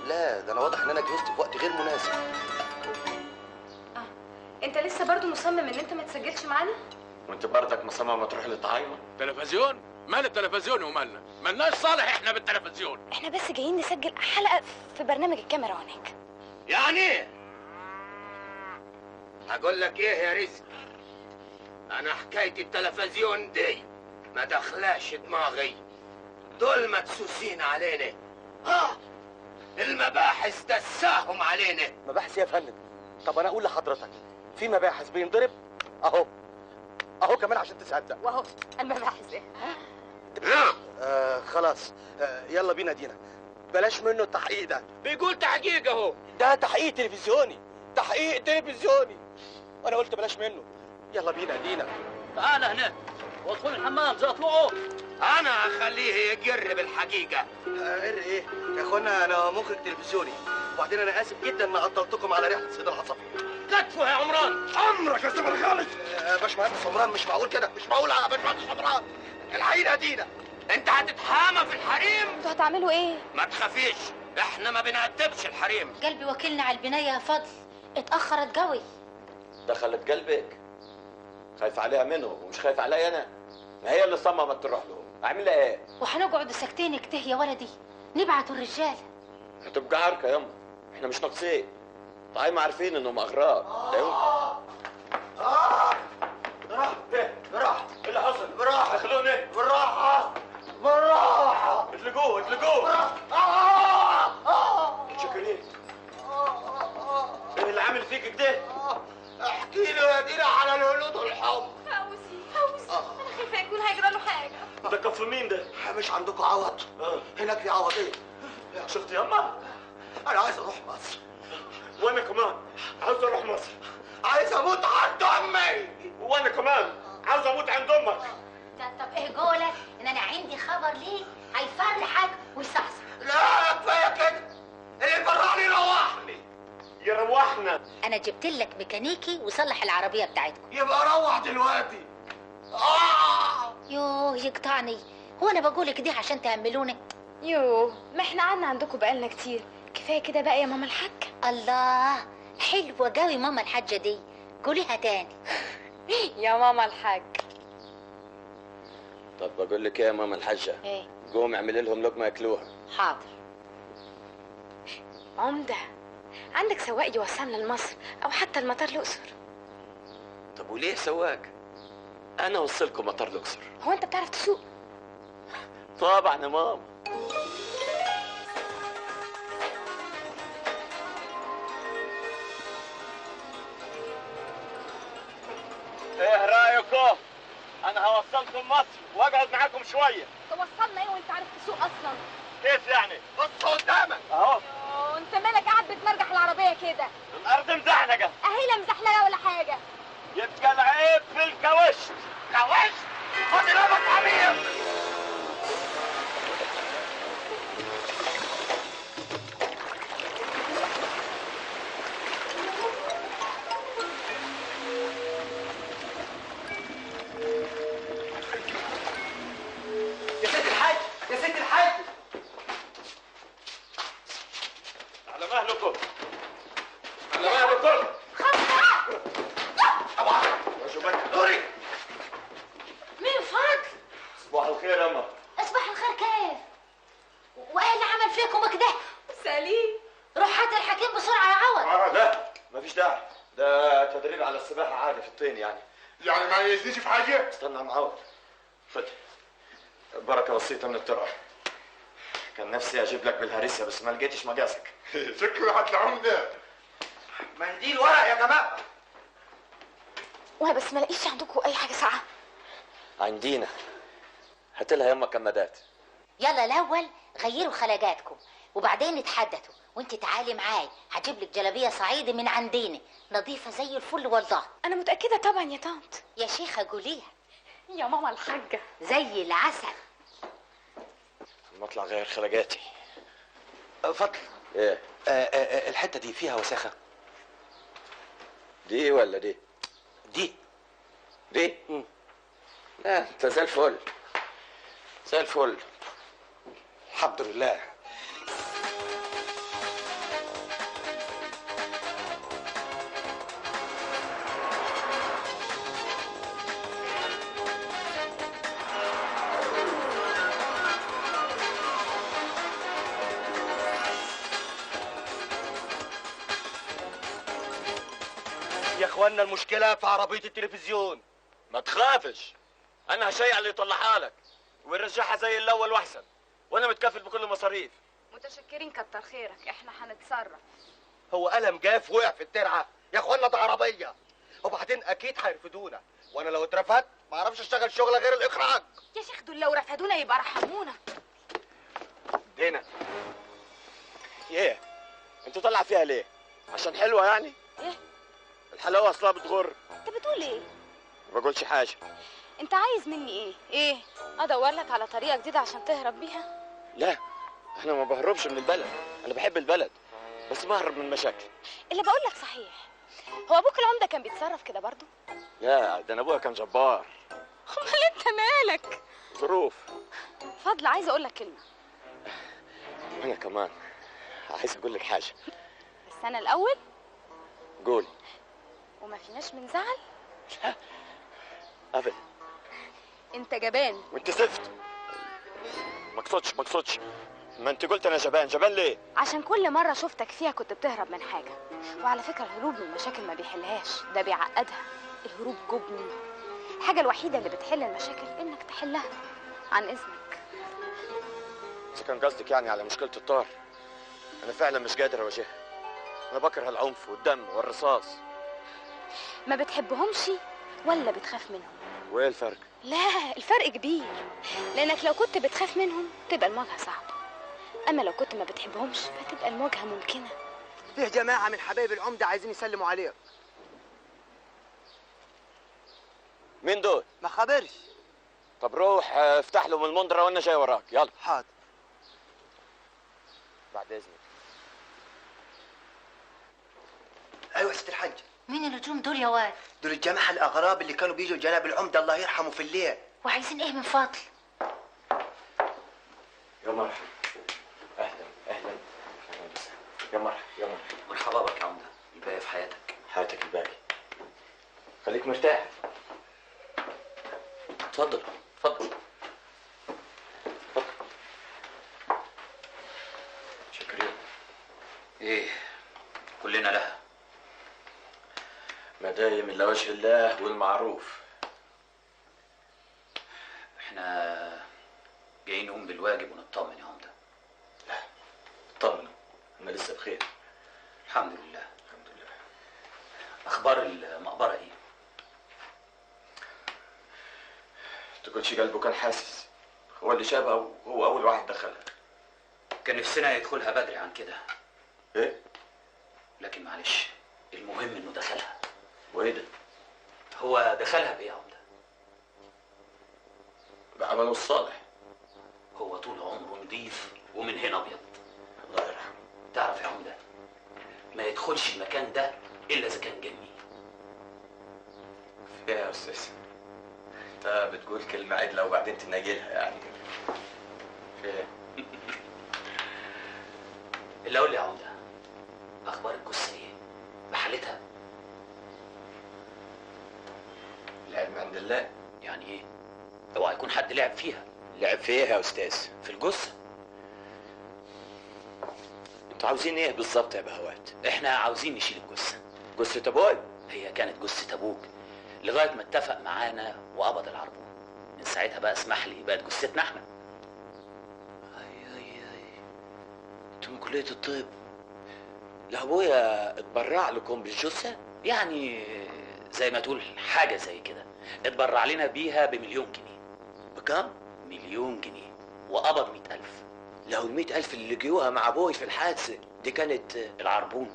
لا ده انا واضح ان انا جهزت في وقت غير مناسب. انت لسه برضو مصمم ان انت ما تسجلش معانا؟ وانت برضك مصممه تروح للطعايمه؟ تلفزيون؟ مال التلفزيون ومالنا؟ مالناش صالح احنا بالتلفزيون. احنا بس جايين نسجل حلقه في برنامج الكاميرا هناك. يعني ايه؟ هقول لك ايه يا رزق، انا حكاية التلفزيون دي ما دخلاش دماغي. دول مدسوسين علينا. المباحث دساهم علينا. مباحث يا فندم؟ طب انا اقول لحضرتك في مباحث بينضرب اهو، اهو كمان عشان تصدق. واهو المباحث ايه؟ خلاص. يلا بينا دينا، بلاش منه التحقيق ده. بيقول تحقيق اهو. ده تحقيق تلفزيوني، تحقيق تلفزيوني، وانا قلت بلاش منه. يلا بينا دينا. تعال هنا وادخل الحمام زي طلوعه. انا هخليه يقر بالحقيقة. قر ايه؟ يا اخوانا انا مخرج تلفزيوني، وبعدين انا اسف جدا ان عطلتكم على رحلة صيد العصافير. كتفه يا عمران. امرك يا سيد خالد. باشمهندس عمران مش معقول كده، مش معقول يا باشمهندس عمران. الحقيقة دينا. انت هتتحامى في الحريم؟ انتوا هتعملوا ايه؟ ما تخافيش، احنا ما بنعتبش الحريم. قلبي وكلنا على البنايه يا فضل، اتاخرت قوي. دخلت قلبك؟ خايف عليها منه ومش خايف عليا انا؟ ما هي اللي صممت تروح له، اعمل لها ايه؟ وهنقعد ساكتين كده يا ولدي، نبعتوا الرجاله. هتبقى عركه يما، احنا مش ناقصين. طيب عارفين انهم اغراب. براحة ايه اللي حصل؟ براحة خلوني براحة براحة. اطلقوه اطلقوه. متشكرين. ايه اللي عامل فيك كده؟ احكي له يا دينا على الهنود والحب. فوزي انا خايفه يكون هيجرى له حاجه. ده كف مين ده؟ مش عندكم عوض؟ هناك في عوض ايه؟ شفت يما؟ انا عايز اروح مصر. وانا كمان عاوز اروح مصر. عايز اموت عند امي. وانا كمان عاوز اموت عند امك. طب ايه قولك ان انا عندي خبر ليك هيفرحك ويصحصح. لا كفايه كده، اللي يفرحني يروحني. يروحنا. انا جبت لك ميكانيكي وصلح العربيه بتاعتكم. يبقى روح دلوقتي. يوه يقطعني، هو انا بقولك دي عشان تعملوني؟ يوه ما احنا قعدنا عندكم بقالنا كتير، كفايه كده بقى يا ماما الحاجه. الله حلوه قوي ماما الحاجه دي، قوليها تاني. يا ماما الحاج. طب بقول لك ايه يا ماما الحاجه؟ ايه؟ قوم اعملي لهم لقمه ياكلوها. حاضر. عمده، عندك سواق يوصلنا لمصر او حتى المطار الاقصر؟ طب وليه سواق؟ انا اوصلكم مطار الاقصر. هو انت بتعرف تسوق؟ طبعا يا ماما. انا هوصلكم مصر واقعد معاكم شويه. توصلنا ايه وانت عارف تسوق اصلا؟ كيف يعني؟ بص قدامك اهو. انت مالك قاعد بتمرجح العربيه كده؟ الارض مزحلقه. اهي لا مزحلقه ولا حاجه. يبقى العيب في الكاوشت. كاوشت؟ خد رابط عميق. يا ست الحاج يا ست الحاج. على مهلكم. على مهلكم. طبعا يا شباب دوري. مين فضل؟ صباح الخير يا اما. اصبح الخير كيف؟ وايه اللي عمل فيكم كده؟ سليم. روح هات الحكيم بسرعه يا عوض. لا مفيش داعي، ده تدريب على السباحه عادي في الطين يعني. يعني ما يزيدش في حاجه؟ استنى يا معود. خد بركه بسيطه من الترعه. كان نفسي اجيب لك بالهريسه بس ما لقيتش مقاسك. شكله هات العمده. منديل ورق يا جماعه. وانا بس ما لاقيش عندكم اي حاجه ساقعه. عندينا. هات لها يما كمادات. يلا الاول غيروا خلقاتكم وبعدين نتحدثوا، وانت تعالي معاي هجيب لك جلابيه صعيدي من عندنا نظيفه زي الفل والله. انا متاكده طبعا يا طنط. يا شيخه قوليها. يا ماما الحاجه زي العسل. مطلع غير خلقاتي. فضل. ايه؟ الحته دي فيها وساخه. دي ولا دي؟ دي. دي؟ لا انت زي الفل. زي الفل. الحمد لله. يا اخوانا المشكله في عربيه التلفزيون. ما تخافش، انا هشيع اللي يطلعها لك ويرجعها زي الاول واحسن، وانا متكفل بكل المصاريف. متشكرين كتر خيرك، احنا هنتصرف. هو قلم جاف وقع في الترعه يا اخوانا، ده عربيه وبعدين اكيد هيرفدونا، وانا لو اترفدت ما اعرفش اشتغل شغله غير الاخراج. يا شيخ دول لو رفدونا يبقى رحمونا. دينا ايه؟ انت طالعه فيها ليه؟ عشان حلوه يعني؟ ايه؟ الحلاوه اصلها بتغر. انت بتقول ايه؟ ما بقولش حاجه. انت عايز مني ايه؟ ايه؟ ادور لك على طريقه جديده عشان تهرب بيها؟ لا انا ما بهربش من البلد، انا بحب البلد بس بهرب من مشاكل. اللي بقول لك صحيح، هو ابوك العمده كان بيتصرف كده برضه؟ لا ده انا ابويا كان جبار. امال انت مالك؟ ظروف. فضل عايزه اقول لك كلمه. وانا كمان عايز اقول لك حاجه. بس انا الاول. قولي. وما فيناش من زعل؟ لا ابدا. انت جبان. وانت زفت. ما اقصدش. ما انت قلت انا جبان. جبان ليه؟ عشان كل مره شفتك فيها كنت بتهرب من حاجه، وعلى فكره الهروب من المشاكل ما بيحلهاش، ده بيعقدها. الهروب جبن. الحاجه الوحيده اللي بتحل المشاكل انك تحلها. عن اذنك. اذا كان قصدك يعني على مشكله الطار، انا فعلا مش قادر اواجهها. انا بكره العنف والدم والرصاص. ما بتحبهمش ولا بتخاف منهم؟ وايه الفرق؟ لا الفرق كبير، لانك لو كنت بتخاف منهم تبقى المواجهه صعبه، اما لو كنت ما بتحبهمش فتبقى المواجهه ممكنه. فيه جماعه من حبايب العمده عايزين يسلموا عليك. مين دول؟ ما خبرش. طب روح افتح لهم المنظره وانا جاي وراك. يلا. حاضر. بعد اذنك. ايوه يا ست الحاج. مين النجوم دول يا واد؟ دول الجماعه الاغراب اللي كانوا بيجوا جناب العمده الله يرحمه في الليل. وعايزين ايه من فضل؟ يا مرحبا. اهلا. يا مرحبا. مرحبا بك يا عمده. الباقي في حياتك الباقي. خليك مرتاح. اتفضل. شكرا. ايه كلنا لها. مدايم الا وجه الله والمعروف. احنا جايين نقوم بالواجب ونطمن يا عمده. لا اطمنوا، انا لسه بخير. الحمد لله. اخبار المقبره ايه؟ تقولش قلبه كان حاسس، هو اللي شافها وهو اول واحد دخلها. كان نفسنا يدخلها بدري عن كده. ايه؟ لكن معلش، المهم انه دخلها. وايه ده؟ هو دخلها بايه يا عمده؟ بعمله الصالح. هو طول عمره نضيف ومن هنا ابيض. الله يرحمه. تعرف يا عمده، ما يدخلش المكان ده الا اذا كان جني. ايه يا استاذ؟ انت بتقول كلمة عدلة وبعدين تنجلها يعني. ايه؟ اللي اقول لي يا عمده، اخبار الجثه ايه؟ بحالتها؟ العلم عند الله. يعني ايه؟ اوعى يكون حد لعب فيها. لعب في ايه يا استاذ؟ في الجثه. انتوا عاوزين ايه بالظبط يا بهوات؟ احنا عاوزين نشيل الجثه. جثة ابوي؟ هي كانت جثه ابوك لغايه ما اتفق معانا وقبض العربون. من ساعتها بقى اسمح لي بقت جثتنا احنا. انتوا من كلية الطب. لا ابويا اتبرع لكم بالجثة؟ يعني زي ما تقول حاجه زي كده. اتبرع لنا بيها ب1,000,000 جنيه. بكام؟ 1,000,000 جنيه وقبض 100,000. لو ال100,000 اللي لقيوها مع ابوي في الحادثة دي كانت العربون.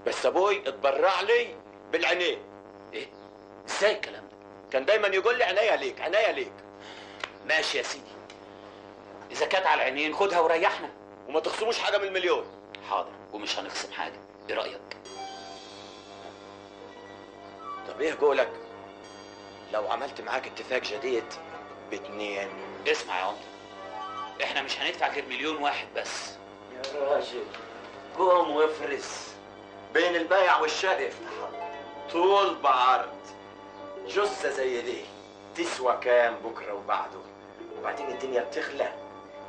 بس ابوي اتبرع لي بالعينين. ايه؟ ازاي الكلام ده؟ كان دايما يقول لي عينيا ليك عينيا ليك. ماشي يا سيدي، اذا كانت على العينين خدها وريحنا وما تخصموش حاجه من ال1,000,000. حاضر، ومش هنخصم حاجه. ايه رايك؟ طب ايه قولك لو عملت معاك اتفاق جديد ب2؟ اسمع يا عمده، احنا مش هندفع غير 1,000,000 بس. يا راجل قوم وافرس بين البايع والشاري افتح طول بعرض. جثة زي دي تسوى كام بكره وبعده؟ وبعدين الدنيا بتغلى.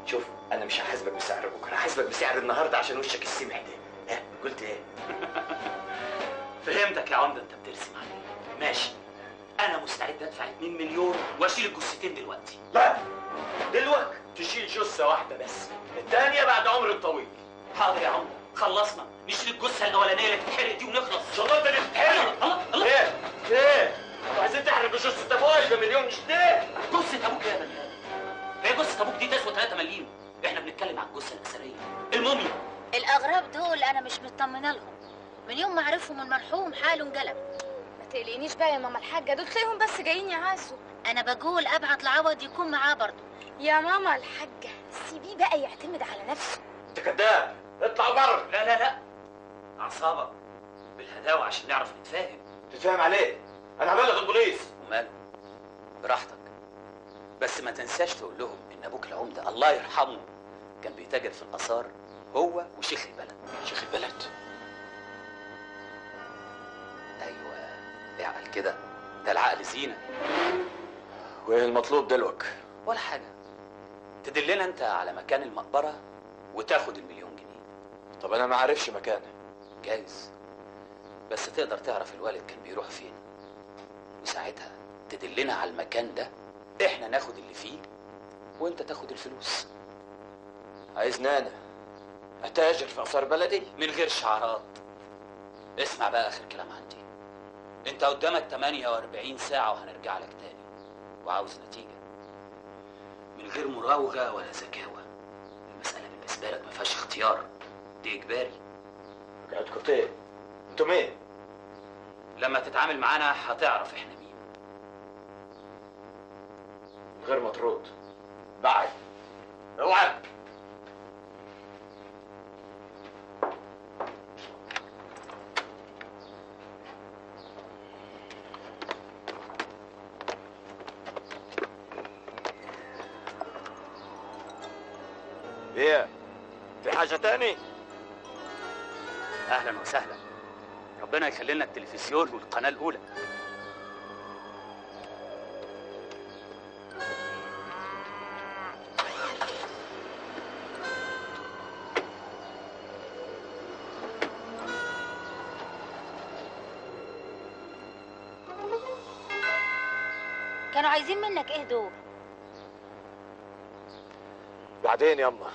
شوف انا مش هحاسبك بسعر بكره، هحاسبك بسعر النهارده عشان وشك السمع ده. ها قلت ايه؟ فهمتك يا عمده، انت بترسم عليا. ماشي، انا مستعد ادفع 2,000,000 واشيل الجثتين دلوقتي. لا دلوقتي تشيل جثة واحدة بس، الثانية بعد عمر الطويل. حاضر يا عمده، خلصنا نشيل الجثه الاولانيه اللي تتحرق دي ونخلص. ان شاء الله انت اللي تتحرق. ايه؟ ايه؟ انتوا عايزين تحرقوا جثة ابوي ب1,000,000 جنيه؟ جثه ابوك يا بني ادم؟ هي جثه ابوك دي تسوى 3 مليم. احنا بنتكلم عن الجثه الاثريه، الموميا. الاغراب دول انا مش مطمنه لهم. من يوم ما عرفهم المرحوم حاله انقلب. ما تقلقنيش بقى يا ماما الحاجه، دول تلاقيهم بس جايين يعزوا. انا بقول ابعت لعوض يكون معاه برضه. يا ماما الحاجه سيبيه بقى يعتمد على نفسه. انت كذاب، اطلع بره. لا لا لا، اعصابك بالهداوه عشان نعرف نتفاهم. تتفاهم عليه؟ انا هبلغ البوليس. وماله، براحتك، بس ما تنساش تقول لهم ان ابوك العمده الله يرحمه كان بيتاجر في الاثار هو وشيخ البلد. شيخ البلد؟ ايوه، اعقل كده، ده العقل زينه. وايه المطلوب دلوقتي؟ ولا حاجه، تدلنا انت على مكان المقبره وتاخد ال1,000,000 جنيه. طب انا ما عارفش مكانه. جايز، بس تقدر تعرف الوالد كان بيروح فين، وساعتها تدلنا على المكان ده، احنا ناخد اللي فيه وانت تاخد الفلوس. عايزني انا اتاجر في اثار بلدي من غير شعارات. اسمع بقى اخر كلام عندي، انت قدامك 48 ساعة وهنرجع لك تاني، وعاوز نتيجة من غير مراوغة ولا زكاوة. المسألة بالنسبة لك ما فيهاش اختيار، دي اجباري. قعدتوا ايه؟ انتوا مين؟ لما تتعامل معانا هتعرف احنا مين. غير مطرود. بعد اوعى. ايه؟ في حاجة تاني؟ اهلا وسهلا، ربنا يخلي لنا التلفزيون والقناة الأولى. كانوا عايزين منك ايه دول؟ بعدين يما.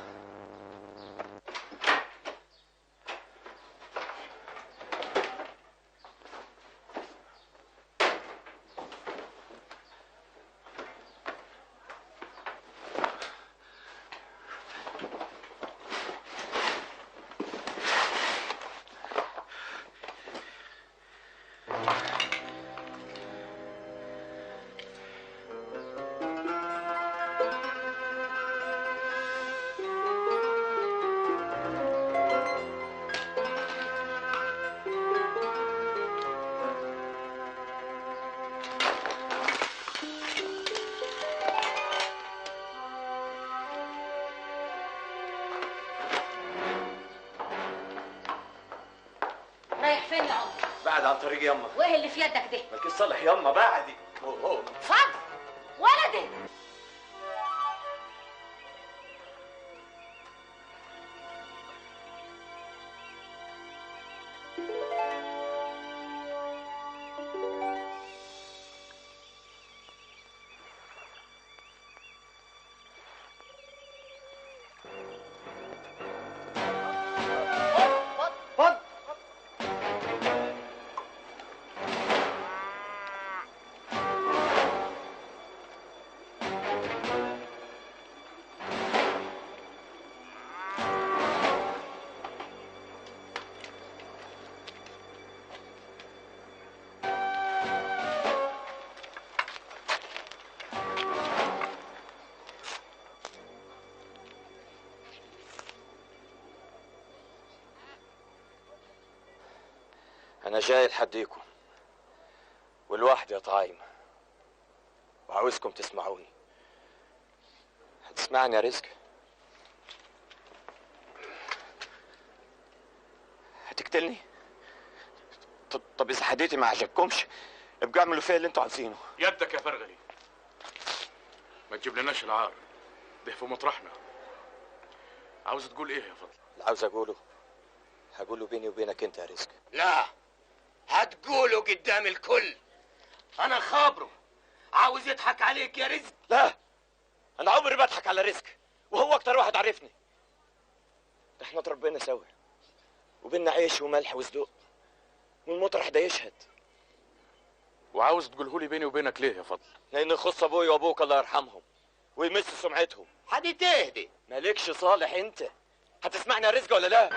رايح فين يا عمر؟ بعد عن طريق يما. وايه اللي في يدك ده؟ مالكيش صالح يما بعدي. فضل ولدي. أنا جاي لحديكم والواحد يا طعايمة وعاوزكم تسمعوني. هتسمعني يا رزق؟ هتقتلني؟ طب إذا حديتي ما عجبكمش ابقوا اعملوا فيا اللي انتوا عايزينه. يدك يا فرغلي، ما تجيب لناش العار ده في مطرحنا. عاوز تقول ايه يا فضل؟ اللي عاوز اقوله هقوله بيني وبينك انت يا رزق. لا، هتقوله قدام الكل. انا خابره عاوز يضحك عليك يا رزق. لا، انا عمري بضحك على رزق وهو اكتر واحد عرفني. ده احنا اتربينا سوا وبينا عيش وملح وصدوق والمطرح ده يشهد. وعاوز تقوله لي بيني وبينك ليه يا فضل؟ لان يخص ابوي وابوك الله يرحمهم ويمس سمعتهم. حد تهدي. مالكش صالح انت. هتسمعني يا رزق ولا لا؟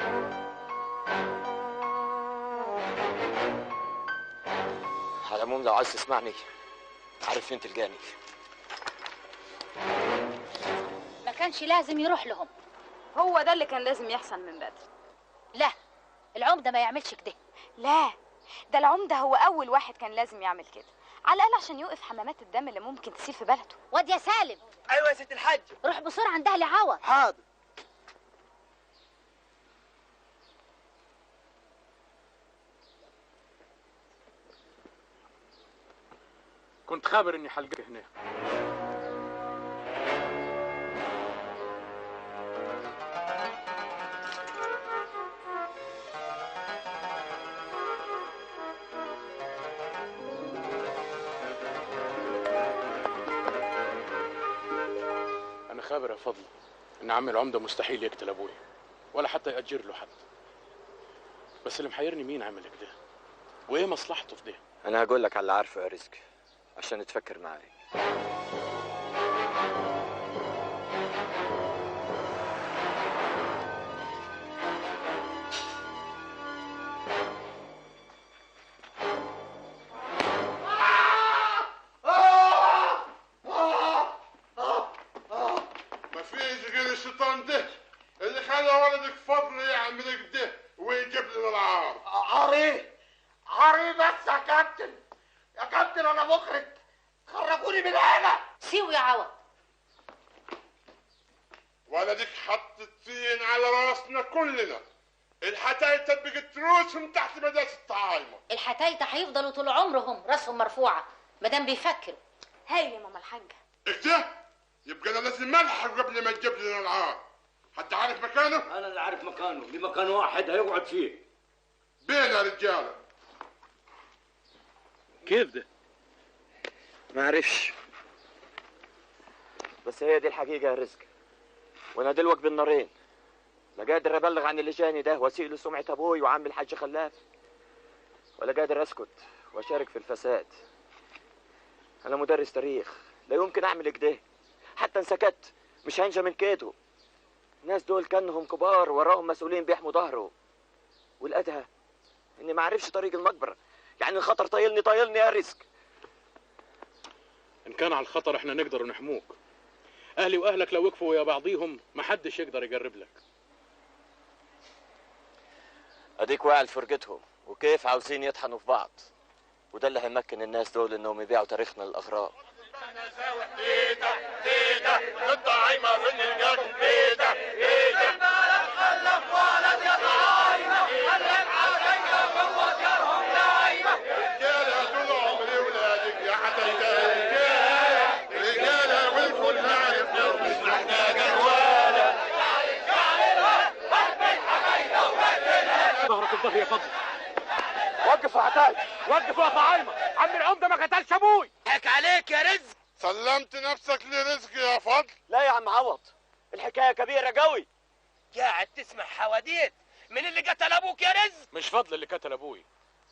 على العموم لو عايز تسمعني عارف فين تلقاني. ما كانش لازم يروح لهم. هو ده اللي كان لازم يحصل من بدري. لا، العمده ما يعملش كده. لا، ده العمده هو اول واحد كان لازم يعمل كده، على الاقل عشان يوقف حمامات الدم اللي ممكن تسيل في بلده. واد يا سالم. ايوه يا ست الحاج. روح بسرعه عند اهل عوض. حاضر. كنت خابر اني حلقك هنا. انا خابر يا فضل ان عم العمده مستحيل يقتل ابوي ولا حتى يأجر له حد. بس اللي محيرني مين عمل كده وايه مصلحته في ده؟ انا هقول لك على اللي عارفه يا رزق عشان تفكر معايا. مفيش غير الشيطان ده اللي خلى ولدك فضل يعمل كده ويجيب لنا العار. عاري بس يا كابتن. يا كابتن انا مخرج، خرجوني من هنا. سيبوا يا عوض. ولدك حط الطين على راسنا كلنا. الحتايته بقت رؤوسهم تحت مداس الطعايمه. الحتايته هيفضلوا طول عمرهم راسهم مرفوعه مادام بيفكروا. هاي يا ماما الحاجه. اكده يبقى انا لازم الحق قبل ما تجيب لنا العار. حد عارف مكانه؟ انا اللي عارف مكانه، ليه مكان واحد هيقعد فيه. بينا رجاله. كيف ده؟ ما عرفش، بس هي دي الحقيقة يا رزق. وانا دلوقتي بالنارين، لا قادر ابلغ عن اللي جاني ده واسيء لسمعة ابوي وعم الحاج خلاف، ولا قادر اسكت واشارك في الفساد. انا مدرس تاريخ، لا يمكن اعمل كده. حتى ان سكت مش هنجى من كيده. الناس دول كانهم كبار وراهم مسؤولين بيحموا ظهره، والادهى اني ما اعرفش طريق المقبره. يعني الخطر طايلني يا رزق. ان كان على الخطر احنا نقدر نحموك. اهلي واهلك لو وقفوا ويا بعضيهم ما حدش يقدر يقرب لك. اديك واعي لفرقتهم وكيف عاوزين يطحنوا في بعض، وده اللي هيمكن الناس دول انهم يبيعوا تاريخنا للاغراب. الطعيمة في النجاة بالك خلف ولد يا طعايمة خلف علينا جوا ظهرك في ظهري يا فضل. وقف يا حتاج، وقف يا طعايمه، عم العمده ما قتلش ابوي. حك عليك يا رزق. سلمت نفسك لرزق يا فضل؟ لا يا عم عوض، الحكايه كبيره قوي. قاعد تسمع حواديت من اللي قتل ابوك يا رزق؟ مش فضل اللي قتل ابوي،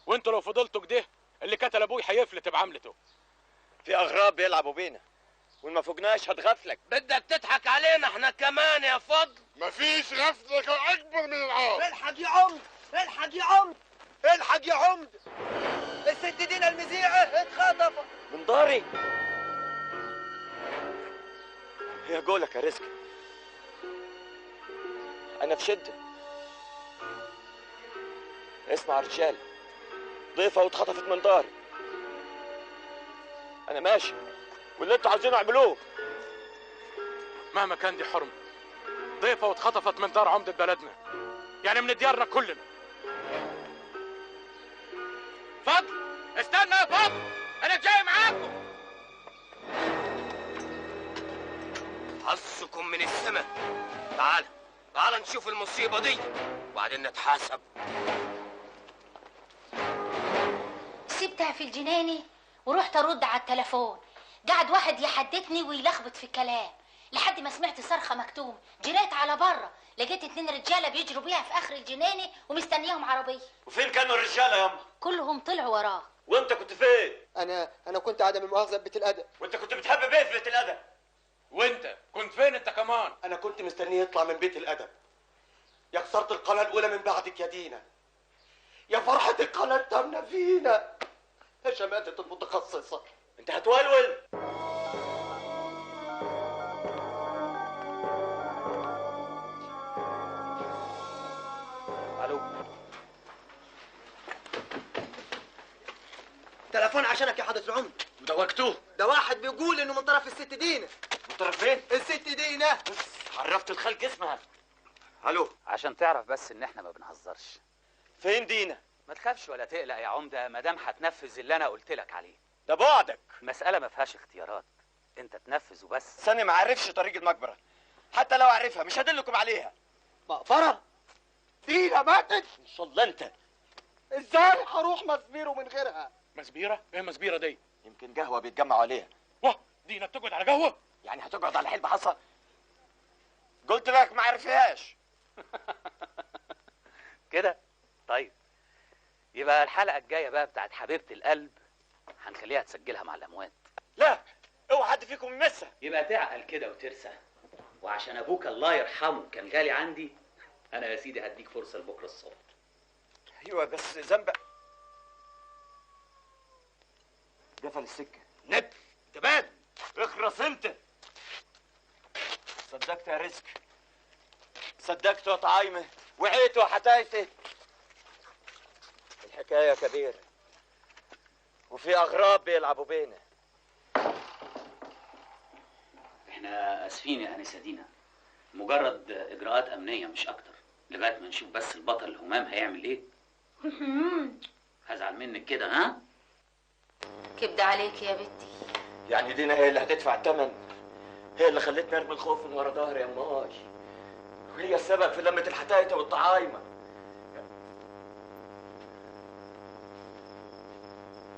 وانتوا لو فضلتوا كده اللي قتل ابوي هيفلت بعملته. في اغراب بيلعبوا بينا وان ما فوقناش هتغفلك. بدك تضحك علينا احنا كمان يا فضل؟ مفيش غفلك اكبر من العار. الحق يا عمد، الحق يا عمد، الحق يا عمد، الست دينا المذيعة اتخطفت من داري. يا قولك يا رزق، انا في شده. اسمع يا رجال، ضيفه واتخطفت من داري. انا ماشي واللي انتوا عاوزينه اعملوه. مهما كان دي حرمه، ضيفه واتخطفت من دار عمده بلدنا، يعني من ديارنا كلنا. فضل استنى يا فضل، انا جاي معاكم. حظكم من السماء. تعال نشوف المصيبه دي وبعدين نتحاسب. سبتها في الجنينة ورحت ارد على التليفون. قعد واحد يحدثني ويلخبط في الكلام لحد ما سمعت صرخه مكتوم. جريت على بره لقيت 2 رجاله بيجروا بيها في اخر الجنينه ومستنياهم عربيه. وفين كانوا الرجاله ياما؟ كلهم طلعوا وراه. وانت كنت فين؟ انا كنت قاعده من مؤاخذه ببيت الادب. وانت كنت بتحب ايه في بيت الادب؟ وانت كنت فين انت كمان؟ انا كنت مستنيه يطلع من بيت الادب. يا خساره القناه الاولى من بعدك يا دينا، يا فرحه القناه الثامنه فينا، يا شماتة المتخصصه. انت هتولول. الو. تليفون عشانك يا حضرة العمد. ودوقتوه؟ ده واحد بيقول انه من طرف الست دينا. من طرف فين؟ الست دينا. عرفت الخلق اسمها. الو. عشان تعرف بس ان احنا ما بنهزرش. فين دينا؟ ما تخافش ولا تقلق يا عمده، ما دام هتنفذ اللي انا قلت لك عليه. ده بعدك. المساله ما فيهاش اختيارات، انت تنفذ وبس. سنة ما عرفش طريق المقبره، حتى لو عرفها مش هدلكم عليها. مقبره؟ دينا ماتت؟ ان شاء الله. انت ازاي هروح مسبيرو من غيرها؟ مسبيره؟ ايه مسبيره دي؟ يمكن قهوه بيتجمعوا عليها. واه، دينا بتقعد على قهوه؟ يعني هتقعد على حلبة حصى؟ قلت لك ما عرفهاش. كده طيب، يبقى الحلقه الجايه بقى بتاعت حبيبه القلب هنخليها تسجلها مع الاموات. لا اوعى حد فيكم يمسها. يبقى تعقل كده وترسى، وعشان ابوك الله يرحمه كان غالي عندي، انا يا سيدي هديك فرصه لبكره الصبح. ايوه بس ذنبك قفل السكه. نب تبان. اخرس انت. صدقت يا رزق، صدقت يا طعايمه، وعيت وحتايته. الحكايه كبيره وفي اغراب بيلعبوا بينا. احنا اسفين يا انسه دينا، مجرد اجراءات امنيه مش اكتر، لغايه ما نشوف بس البطل الهمام هيعمل ايه. هزعل منك كده ها؟ كبد عليك يا بنتي. يعني دينا هي اللي هتدفع الثمن، هي اللي خلتني ارمي الخوف من ورا ظهري يا ماي، وهي السبب في لمة الحتايته والطعايمه.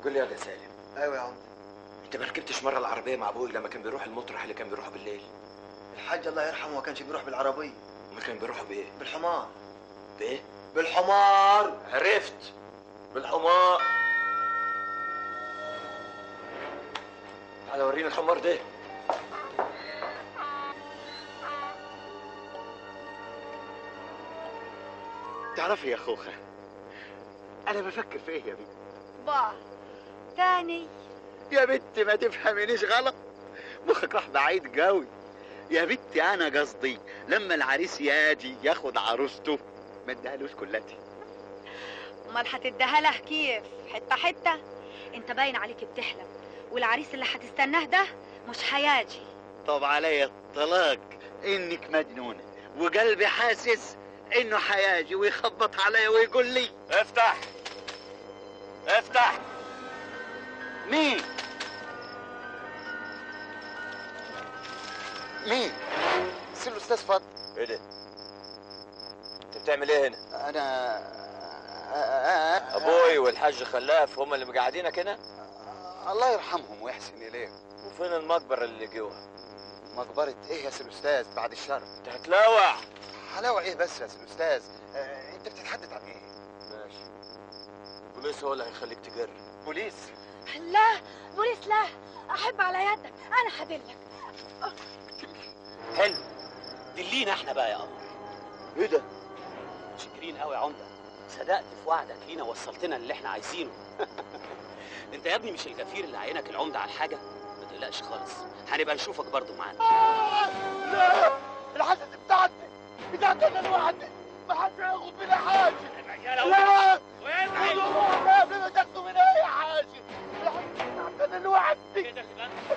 قول لي يا سالم. ايوه يا عم. انت ما ركبتش مره العربيه مع ابوي لما كان بيروح المطرح اللي كان بيروحوا بالليل؟ الحاج الله يرحمه ما كانش بيروح بالعربيه. امال كان بيروحوا بايه؟ بالحمار. بايه؟ بالحمار. عرفت، بالحمار. تعالى وريني الحمار ده. تعرفي يا خوخه، انا بفكر في ايه يا بنت؟ با تاني يا بنت ما تفهمينيش غلط، مخك راح بعيد قوي. يا بنتي انا قصدي لما العريس ياجي ياخد عروسته ما اديهالوش كلتي. امال هتديها له كيف؟ حته حته؟ انت باين عليك بتحلم، والعريس اللي هتستناه ده مش هياجي. طب عليا الطلاق انك مجنونه، وقلبي حاسس انه هياجي ويخبط عليا ويقول لي افتح افتح. مين؟ مين؟ سي الاستاذ فضل. ايه ده؟ انت بتعمل ايه هنا؟ ابوي والحاج خلاف هم اللي مقعدينك هنا؟ الله يرحمهم ويحسن اليهم. وفين المقبره اللي جوها؟ مقبرة ايه يا سي الاستاذ بعد الشر؟ انت هتلاوع. هلاوع ايه بس يا سي الاستاذ؟ انت بتتحدث عن ايه؟ ماشي. البوليس هو اللي هيخليك تجرب. بوليس؟ لا بوليس لا، احب على يدك، انا هدلك. حلو، دلينا احنا بقى يا قمر. ايه ده؟ متشكرين قوي يا عمده، صدقت في وعدك لينا، وصلتنا اللي احنا عايزينه. انت يا ابني مش الغفير اللي عينك العمده على الحاجه؟ ما تقلقش خالص، هنبقى نشوفك برضو معانا. لا، الحاجة بتاعتي انا لوحدي، ما حد ياخد منها حاجة. لا خدوا ما تاخدوا منها اي حاجة، الحاجة بتاعتي انا لوحدي. كده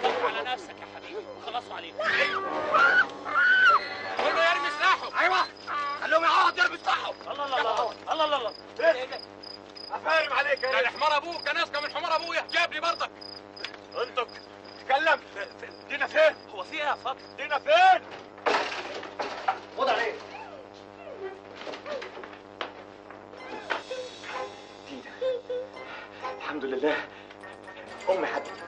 خاف على نفسك يا حبيبي وخلصوا عليك. كله يرمي سلاحه. ايوه خليهم يقعد يرمي سلاحه. الله الله الله الله الله الله. ايه ده؟ افارم عليك ده حمار ابوك، انا اذكى من حمار ابويا، جاب لي برضك. انطق تكلم. دينا فين؟ هو في ايه يا فضل؟ دينا فين؟ خد عليه. دينا الحمد لله امي حدتك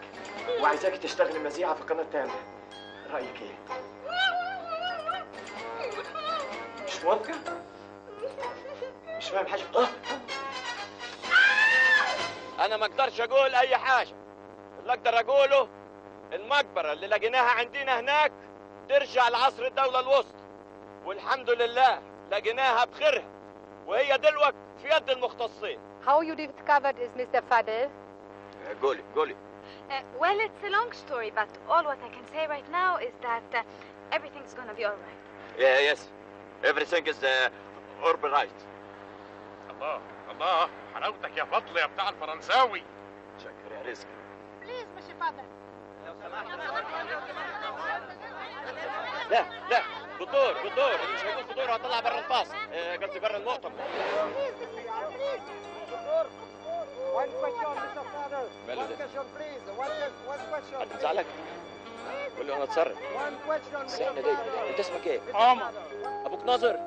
وعايزاكي تشتغلي مذيعه في قناه تانية، رايك ايه؟ مش موافقه؟ مش فاهم حاجه. انا ما اقدرش اقول اي حاجه، اللي اقدر اقوله المقبره اللي لقيناها عندنا هناك ترجع لعصر الدوله الوسطى، والحمد لله لقيناها بخيرها، وهي دلوقتي في يد المختصين. How you discovered is Mr. Fadel? قولي. Well, it's a long story, but all what I can say right now is that everything's gonna be all right. Yes, everything is all right. الله حلاوتك يا فضل يا بتاع الفرنساوي. شكرا يا رزق. Please, Mr. Fadel. لا دكتور اللي مش هيقول دكتور هطلع بره الفاصل، قصدي بره المؤتمر. One question, Mr. Fadel. ماله One ده؟ question, please. One question. هتزعلك؟ قول له انا اتصرف. One question, Mr. استنى دي، Fadel. انت اسمك ايه؟ عمر. ابوك ناظر؟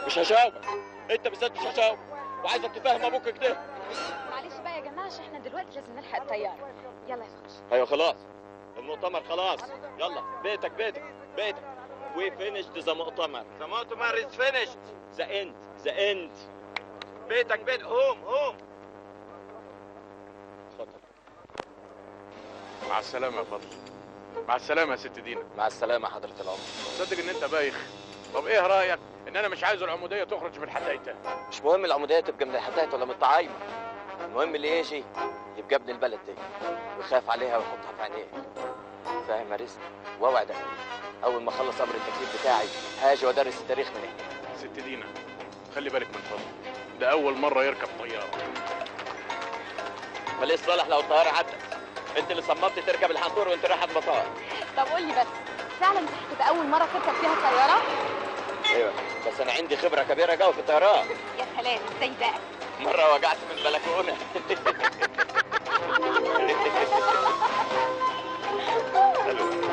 مش هجاوبك، انت بالذات مش هجاوبك، وعايزك تفهم ابوك كده. معلش بقى يا جماعه عشان احنا دلوقتي لازم نلحق الطياره. يلا يا فخر. ايوه خلاص، المؤتمر خلاص، يلا بيتك. We finished the مؤتمر. The مؤتمر is finished. The end. بيتك هوم. اتفضل. مع السلامه يا فضل. مع السلامه يا ست دينا. مع السلامه حضره العمر. صدق ان انت بايخ. طب ايه رايك ان انا مش عايز العموديه تخرج من الحدايته؟ مش مهم العموديه تبقى من الحدايت ولا من الطعايمه، المهم اللي يجي يبقى ابن البلد دي ويخاف عليها ويحطها في عينيه. فاهم يا رزق؟ واوعدك اول ما اخلص امر التكليف بتاعي هاجي وادرس التاريخ من هنا. ست دينا خلي بالك من فضل، ده اول مره يركب طياره. ماليش صالح لو الطياره عدت، انت اللي صممت تركب الحنطور وانت رايح المطار. طب قول لي بس، فعلا دي هتبقى اول مره تركب فيها الطياره؟ ايوه بس انا عندي خبره كبيره قوي في الطيران. يا سلام ازاي بقى؟ مره وقعت من البلكونه. حلو.